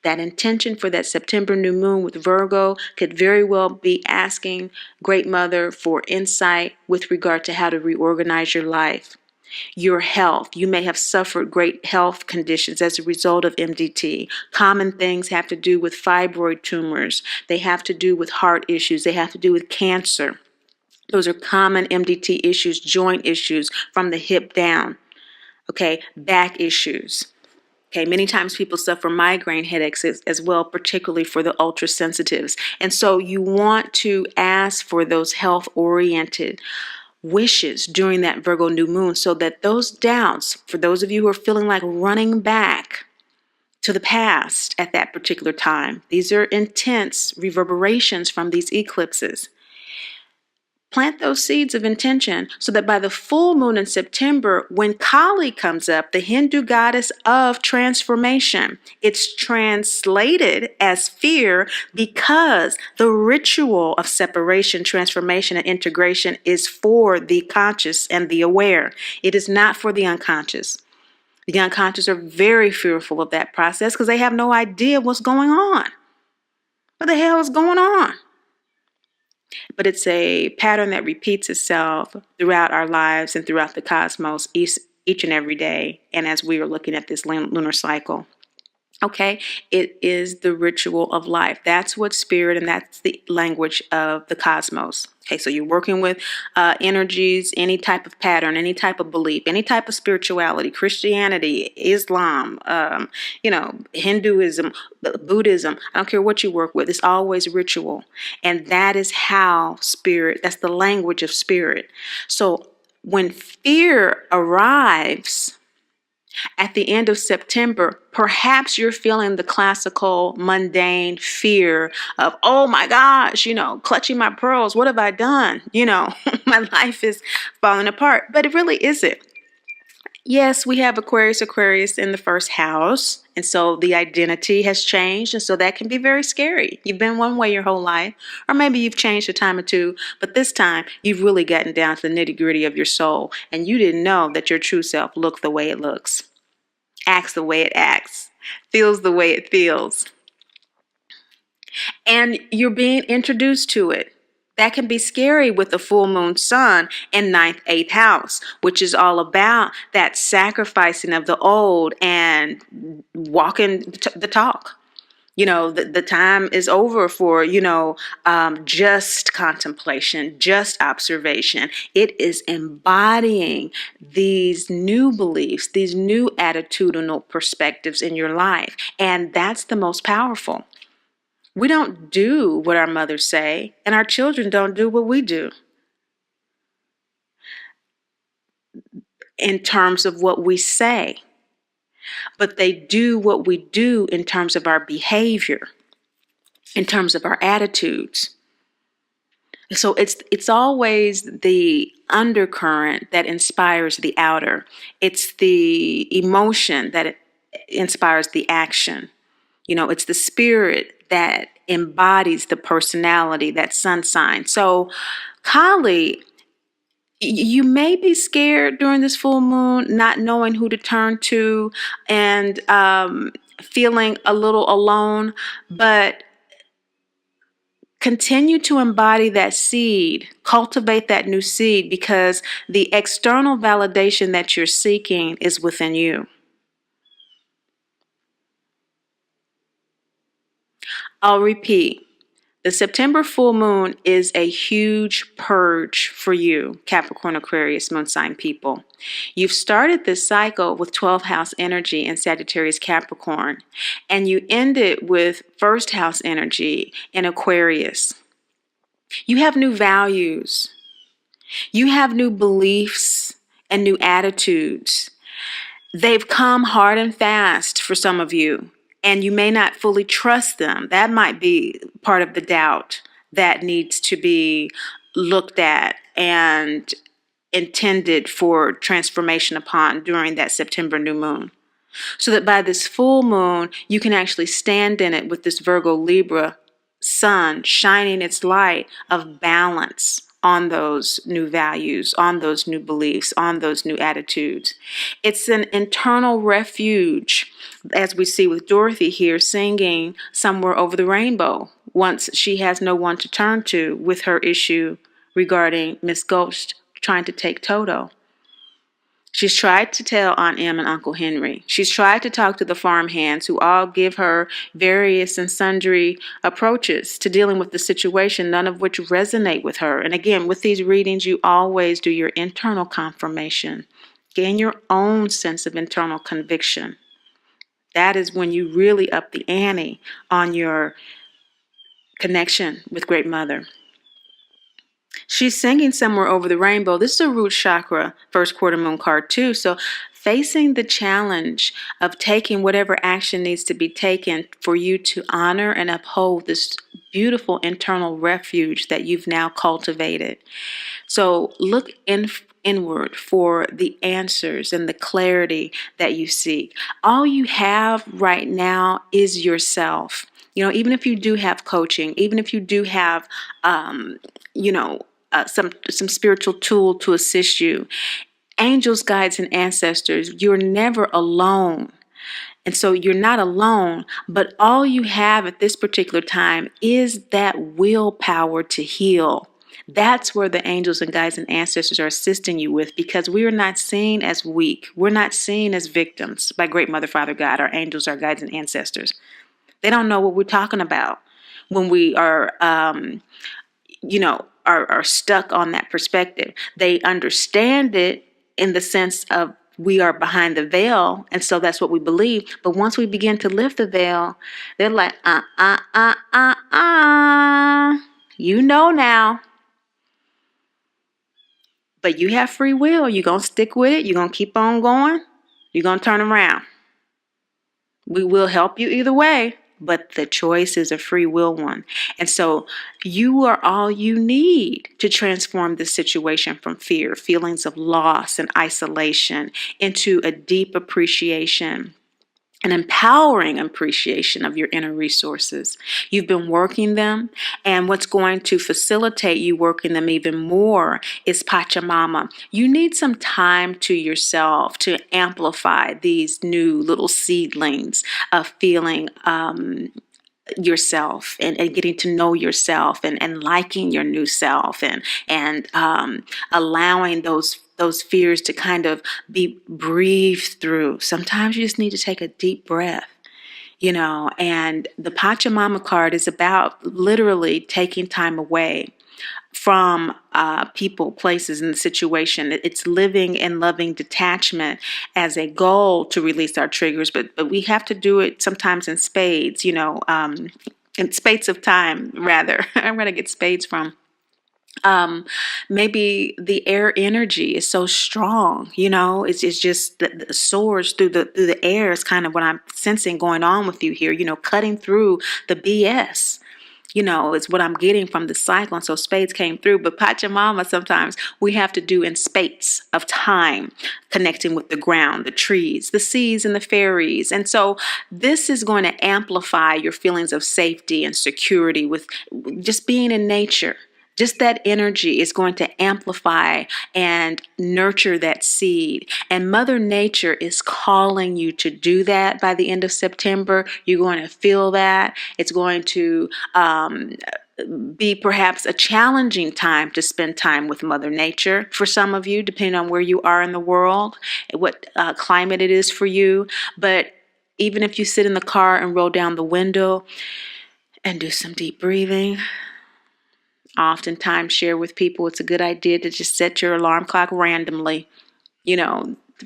That intention for that September new moon with Virgo could very well be asking Great Mother for insight with regard to how to reorganize your life. Your health. You may have suffered great health conditions as a result of MDT. Common things have to do with fibroid tumors. They have to do with heart issues. They have to do with cancer. Those are common MDT issues, joint issues from the hip down. Okay, back issues. Okay, many times people suffer migraine headaches as well, particularly for the ultra sensitives. And so you want to ask for those health-oriented wishes during that Virgo new moon, so that those doubts, for those of you who are feeling like running back to the past at that particular time, these are intense reverberations from these eclipses. Plant those seeds of intention so that by the full moon in September, when Kali comes up, the Hindu goddess of transformation, it's translated as fear because the ritual of separation, transformation, and integration is for the conscious and the aware. It is not for the unconscious. The unconscious are very fearful of that process because they have no idea what's going on. What the hell is going on? But it's a pattern that repeats itself throughout our lives and throughout the cosmos each and every day. And as we are looking at this lunar cycle, okay, it is the ritual of life. That's what spirit, and that's the language of the cosmos. Okay, so you're working with energies, any type of pattern, any type of belief, any type of spirituality, Christianity, Islam, Hinduism, Buddhism. I don't care what you work with. It's always ritual. And that is how spirit, that's the language of spirit. So when fear arrives at the end of September, perhaps you're feeling the classical, mundane fear of, oh my gosh, clutching my pearls. What have I done? My life is falling apart, but it really isn't. Yes, we have Aquarius in the first house, and so the identity has changed, and so that can be very scary. You've been one way your whole life, or maybe you've changed a time or two, but this time you've really gotten down to the nitty-gritty of your soul, and you didn't know that your true self looked the way it looks, acts the way it acts, feels the way it feels, and you're being introduced to it. That can be scary with the full moon sun in 9th, 8th house, which is all about that sacrificing of the old and walking the talk. The time is over for, just contemplation, just observation. It is embodying these new beliefs, these new attitudinal perspectives in your life. And that's the most powerful. We don't do what our mothers say, and our children don't do what we do in terms of what we say, but they do what we do in terms of our behavior, in terms of our attitudes. So it's always the undercurrent that inspires the outer. It's the emotion that inspires the action. It's the spirit that embodies the personality, that sun sign. So, Kali, you may be scared during this full moon, not knowing who to turn to and feeling a little alone, but continue to embody that seed, cultivate that new seed, because the external validation that you're seeking is within you. I'll repeat. The September full moon is a huge purge for you, Capricorn, Aquarius, moon sign people. You've started this cycle with 12th house energy in Sagittarius, Capricorn, and you end it with first house energy in Aquarius. You have new values. You have new beliefs and new attitudes. They've come hard and fast for some of you. And you may not fully trust them. That might be part of the doubt that needs to be looked at and intended for transformation upon during that September new moon. So that by this full moon, you can actually stand in it with this Virgo Libra sun shining its light of balance on those new values, on those new beliefs, on those new attitudes. It's an internal refuge, as we see with Dorothy here singing Somewhere Over the Rainbow, once she has no one to turn to with her issue regarding Miss Ghost trying to take Toto. She's tried to tell Aunt Em and Uncle Henry. She's tried to talk to the farmhands, who all give her various and sundry approaches to dealing with the situation, none of which resonate with her. And again, with these readings, you always do your internal confirmation. Gain your own sense of internal conviction. That is when you really up the ante on your connection with Great Mother. She's singing Somewhere Over the Rainbow. This is a root chakra, first quarter moon card too. So facing the challenge of taking whatever action needs to be taken for you to honor and uphold this beautiful internal refuge that you've now cultivated. So look inward for the answers and the clarity that you seek. All you have right now is yourself. Even if you do have coaching, even if you do have, some spiritual tool to assist you, angels, guides, and ancestors, you're never alone. And so you're not alone, but all you have at this particular time is that willpower to heal. That's where the angels and guides and ancestors are assisting you with, because we are not seen as weak. We're not seen as victims by Great Mother, Father, God, our angels, our guides, and ancestors. They don't know what we're talking about when we are, are stuck on that perspective. They understand it in the sense of we are behind the veil, and so that's what we believe. But once we begin to lift the veil, they're like, you know now. But you have free will. You're going to stick with it. You're going to keep on going. You're going to turn around. We will help you either way, but the choice is a free will one. And so you are all you need to transform this situation from fear, feelings of loss and isolation, into a deep appreciation, an empowering appreciation of your inner resources. You've been working them, and what's going to facilitate you working them even more is Pachamama. You need some time to yourself to amplify these new little seedlings of feeling yourself, and getting to know yourself, and liking your new self, and allowing those fears to kind of be breathed through. Sometimes you just need to take a deep breath, and the Pachamama card is about literally taking time away from people, places, and the situation. It's living and loving detachment as a goal to release our triggers, but we have to do it sometimes in spades, in spades of time, rather. I'm going to get spades from. Maybe the air energy is so strong, it's just the soars through the air is kind of what I'm sensing going on with you here, cutting through the BS. It's what I'm getting from the cycle. And so spades came through. But Pachamama, sometimes we have to do in spates of time, connecting with the ground, the trees, the seas, and the fairies. And so this is going to amplify your feelings of safety and security with just being in nature. Just that energy is going to amplify and nurture that seed. And Mother Nature is calling you to do that by the end of September. You're going to feel that. It's going to be perhaps a challenging time to spend time with Mother Nature for some of you, depending on where you are in the world, what climate it is for you. But even if you sit in the car and roll down the window and do some deep breathing, oftentimes share with people it's a good idea to just set your alarm clock randomly,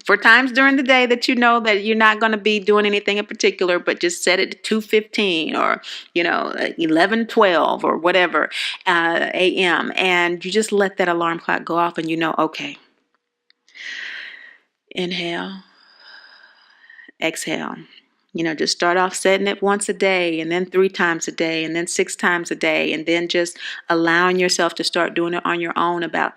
for times during the day that that you're not going to be doing anything in particular, but just set it to 2:15 or 11:12 or whatever a.m. and you just let that alarm clock go off, and okay, inhale, exhale. Just start off setting it once a day, and then 3 times a day, and then 6 times a day, and then just allowing yourself to start doing it on your own about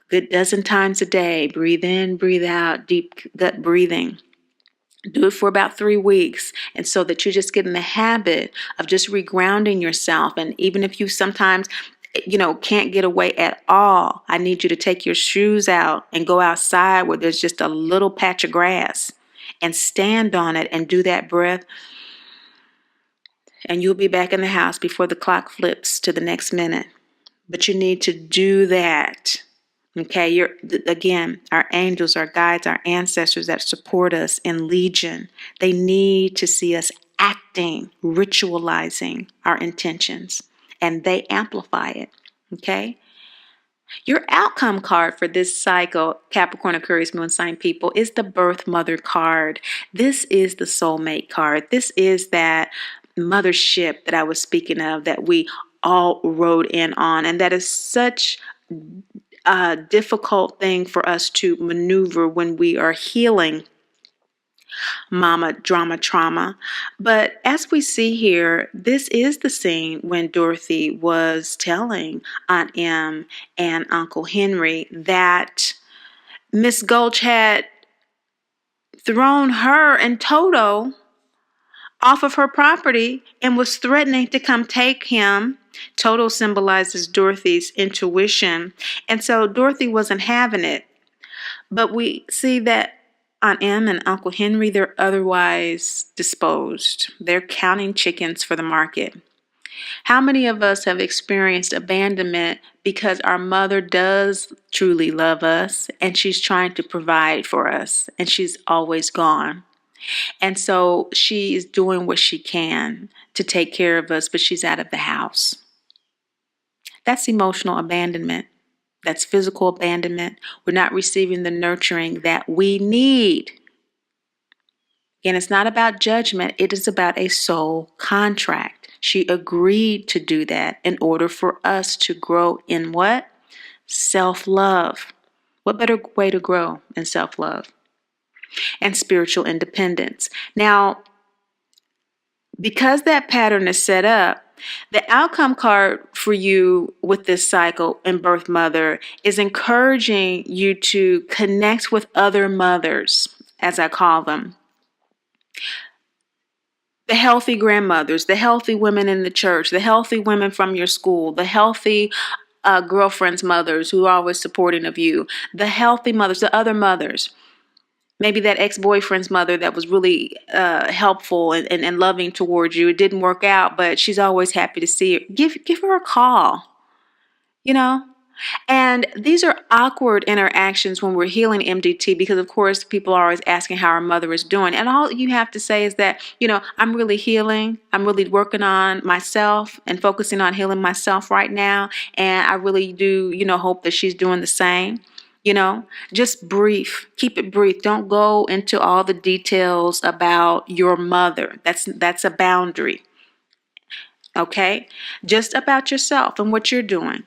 a good dozen times a day. Breathe in, breathe out, deep gut breathing. Do it for about 3 weeks, and so that you just get in the habit of just regrounding yourself. And even if you sometimes can't get away at all, I need you to take your shoes out and go outside where there's just a little patch of grass and stand on it and do that breath. And you'll be back in the house before the clock flips to the next minute. But you need to do that. Okay, again, our angels, our guides, our ancestors that support us in legion, they need to see us acting, ritualizing our intentions, and they amplify it. Okay? Your outcome card for this cycle, Capricorn, Aquarius, Moon sign people, is the Birth Mother card. This is the soulmate card. This is that mothership that I was speaking of that we all rode in on, and that is such a difficult thing for us to maneuver when we are healing mama drama trauma. But as we see here, this is the scene when Dorothy was telling Aunt Em and Uncle Henry that Miss Gulch had thrown her and Toto off of her property and was threatening to come take him. Toto symbolizes Dorothy's intuition, and so Dorothy wasn't having it. But we see that Aunt Em and Uncle Henry, they're otherwise disposed. They're counting chickens for the market. How many of us have experienced abandonment because our mother does truly love us and she's trying to provide for us and she's always gone? And so she is doing what she can to take care of us, but she's out of the house. That's emotional abandonment. That's physical abandonment. We're not receiving the nurturing that we need. Again, it's not about judgment. It is about a soul contract. She agreed to do that in order for us to grow in what? Self-love. What better way to grow in self-love? and spiritual independence. Now, because that pattern is set up, the outcome card for you with this cycle in Birth Mother is encouraging you to connect with other mothers, as I call them. The healthy grandmothers, the healthy women in the church, the healthy women from your school, the healthy girlfriends' mothers who are always supporting of you, the healthy mothers, the other mothers. Maybe that ex-boyfriend's mother that was really helpful and loving towards you. It didn't work out, but she's always happy to see you. Give her a call, you know? And these are awkward interactions when we're healing MDT because, of course, people are always asking how our mother is doing. And all you have to say is that, I'm really healing. I'm really working on myself and focusing on healing myself right now. And I really do, hope that she's doing the same. Just brief. Keep it brief. Don't go into all the details about your mother. That's a boundary. Okay? Just about yourself and what you're doing.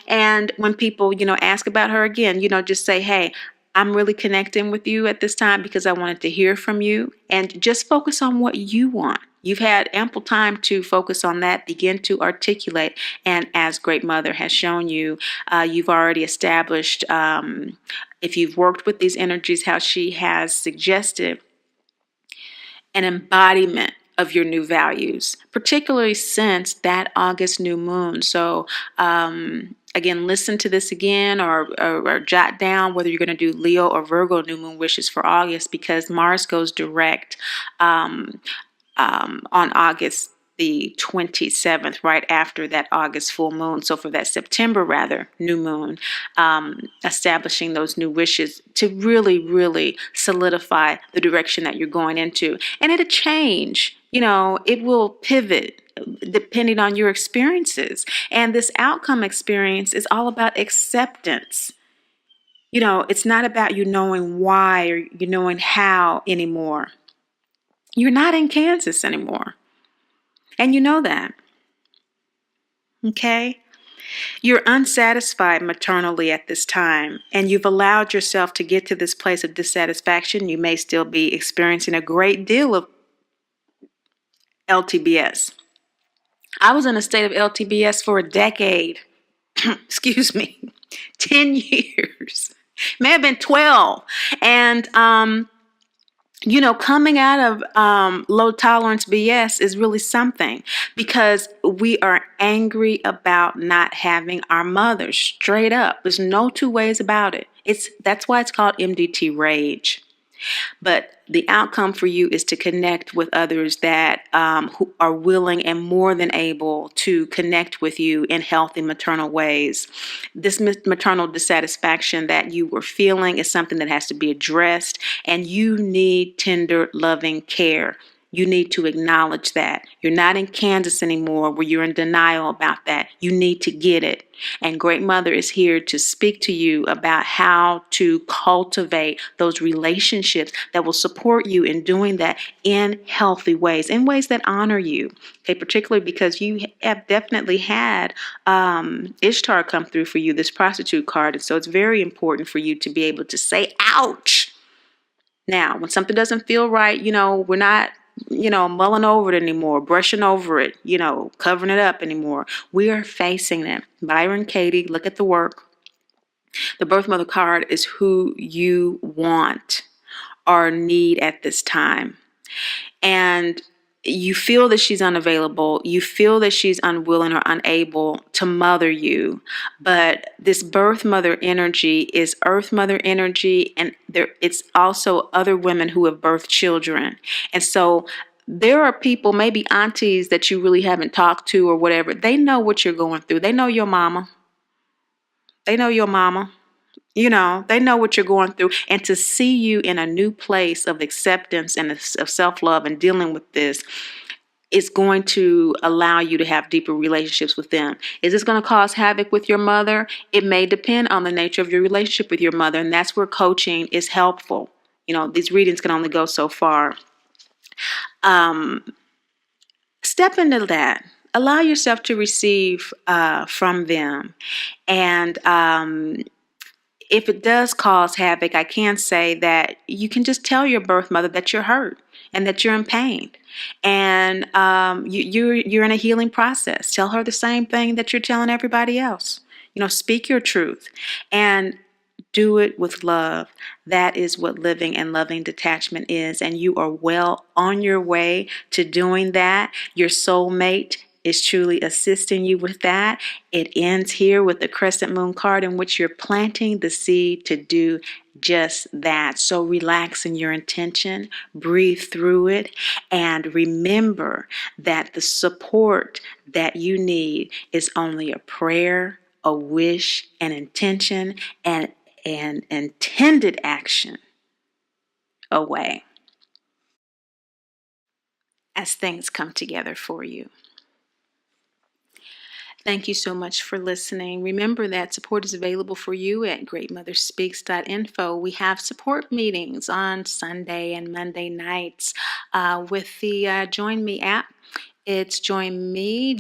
And when people, ask about her again, just say, hey, I'm really connecting with you at this time because I wanted to hear from you, and just focus on what you want. You've had ample time to focus on that, begin to articulate. And as Great Mother has shown you, you've already established, if you've worked with these energies, how she has suggested an embodiment of your new values, particularly since that August new moon. So again, listen to this again or jot down whether you're going to do Leo or Virgo new moon wishes for August, because Mars goes direct on August the 27th, right after that August full moon. So for that September, new moon, establishing those new wishes to really, really solidify the direction that you're going into. And it'll change, it will pivot depending on your experiences. And this outcome experience is all about acceptance. It's not about you knowing why or you knowing how anymore. You're not in Kansas anymore. And you know that. Okay? You're unsatisfied maternally at this time, and you've allowed yourself to get to this place of dissatisfaction. You may still be experiencing a great deal of LTBS. I was in a state of LTBS for a decade. Excuse me. 10 years. May have been 12. And coming out of low tolerance BS is really something, because we are angry about not having our mother, straight up. There's no two ways about it. That's why it's called MDT rage. But the outcome for you is to connect with others that who are willing and more than able to connect with you in healthy maternal ways. This maternal dissatisfaction that you were feeling is something that has to be addressed, and you need tender, loving care. You need to acknowledge that. You're not in Kansas anymore where you're in denial about that. You need to get it. And Great Mother is here to speak to you about how to cultivate those relationships that will support you in doing that in healthy ways, in ways that honor you. Okay, particularly because you have definitely had Ishtar come through for you, this prostitute card. And so it's very important for you to be able to say, ouch. Now, when something doesn't feel right, we're not mulling over it anymore, brushing over it, covering it up anymore. We are facing it. Byron Katie, look at the work. The Birth Mother card is who you want or need at this time. And you feel that she's unavailable. You feel that she's unwilling or unable to mother you. But this Birth Mother energy is Earth Mother energy, and it's also other women who have birthed children. And so there are people, maybe aunties that you really haven't talked to or whatever. They know what you're going through. They know your mama. They know your mama. They know what you're going through. And to see you in a new place of acceptance and of self-love and dealing with this is going to allow you to have deeper relationships with them. Is this going to cause havoc with your mother? It may depend on the nature of your relationship with your mother. And that's where coaching is helpful. These readings can only go so far. Step into that. Allow yourself to receive from them. And if it does cause havoc, I can say that you can just tell your birth mother that you're hurt and that you're in pain, and you're in a healing process. Tell her the same thing that you're telling everybody else. Speak your truth and do it with love. That is what living and loving detachment is, and you are well on your way to doing that. Your soulmate is truly assisting you with that. It ends here with the crescent moon card, in which you're planting the seed to do just that. So relax in your intention, breathe through it, and remember that the support that you need is only a prayer, a wish, an intention, and an intended action away as things come together for you. Thank you so much for listening. Remember that support is available for you at greatmotherspeaks.info. We have support meetings on Sunday and Monday nights with the Join Me app. It's join.me/Mama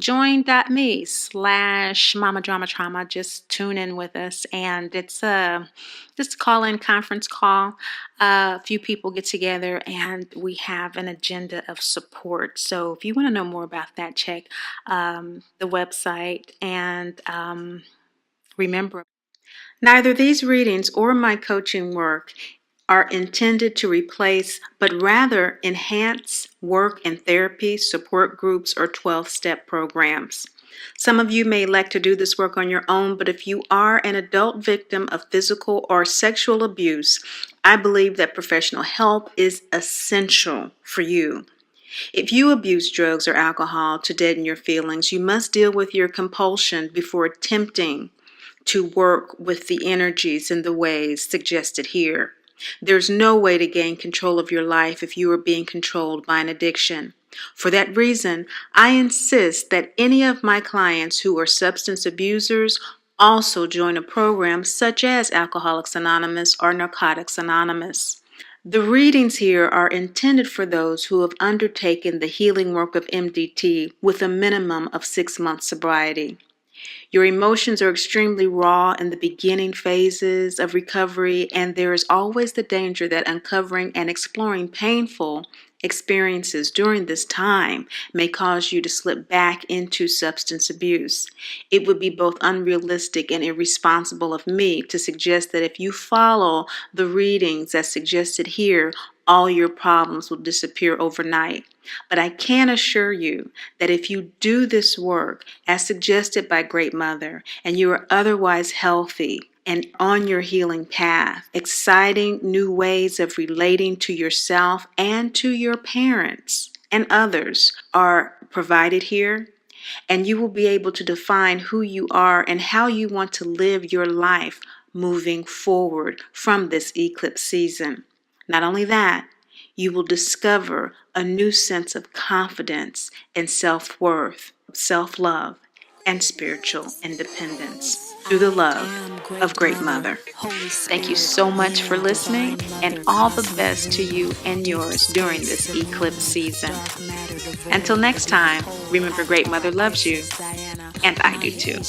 Drama Trauma. Just tune in with us, and it's just a call-in conference call. A few people get together, and we have an agenda of support. So if you want to know more about that, check the website. And remember, neither these readings or my coaching work are intended to replace, but rather enhance work in therapy, support groups, or 12-step programs. Some of you may elect to do this work on your own, but if you are an adult victim of physical or sexual abuse, I believe that professional help is essential for you. If you abuse drugs or alcohol to deaden your feelings, you must deal with your compulsion before attempting to work with the energies in the ways suggested here. There's no way to gain control of your life if you are being controlled by an addiction. For that reason, I insist that any of my clients who are substance abusers also join a program such as Alcoholics Anonymous or Narcotics Anonymous. The readings here are intended for those who have undertaken the healing work of MDT with a minimum of 6 months sobriety. Your emotions are extremely raw in the beginning phases of recovery, and there is always the danger that uncovering and exploring painful experiences during this time may cause you to slip back into substance abuse. It would be both unrealistic and irresponsible of me to suggest that if you follow the readings as suggested here, all your problems will disappear overnight. But I can assure you that if you do this work as suggested by Great Mother, and you are otherwise healthy and on your healing path, exciting new ways of relating to yourself and to your parents and others are provided here, and you will be able to define who you are and how you want to live your life moving forward from this eclipse season. Not only that, you will discover a new sense of confidence and self-worth, self-love, and spiritual independence through the love of Great Mother. Thank you so much for listening, and all the best to you and yours during this eclipse season. Until next time, remember Great Mother loves you, and I do too.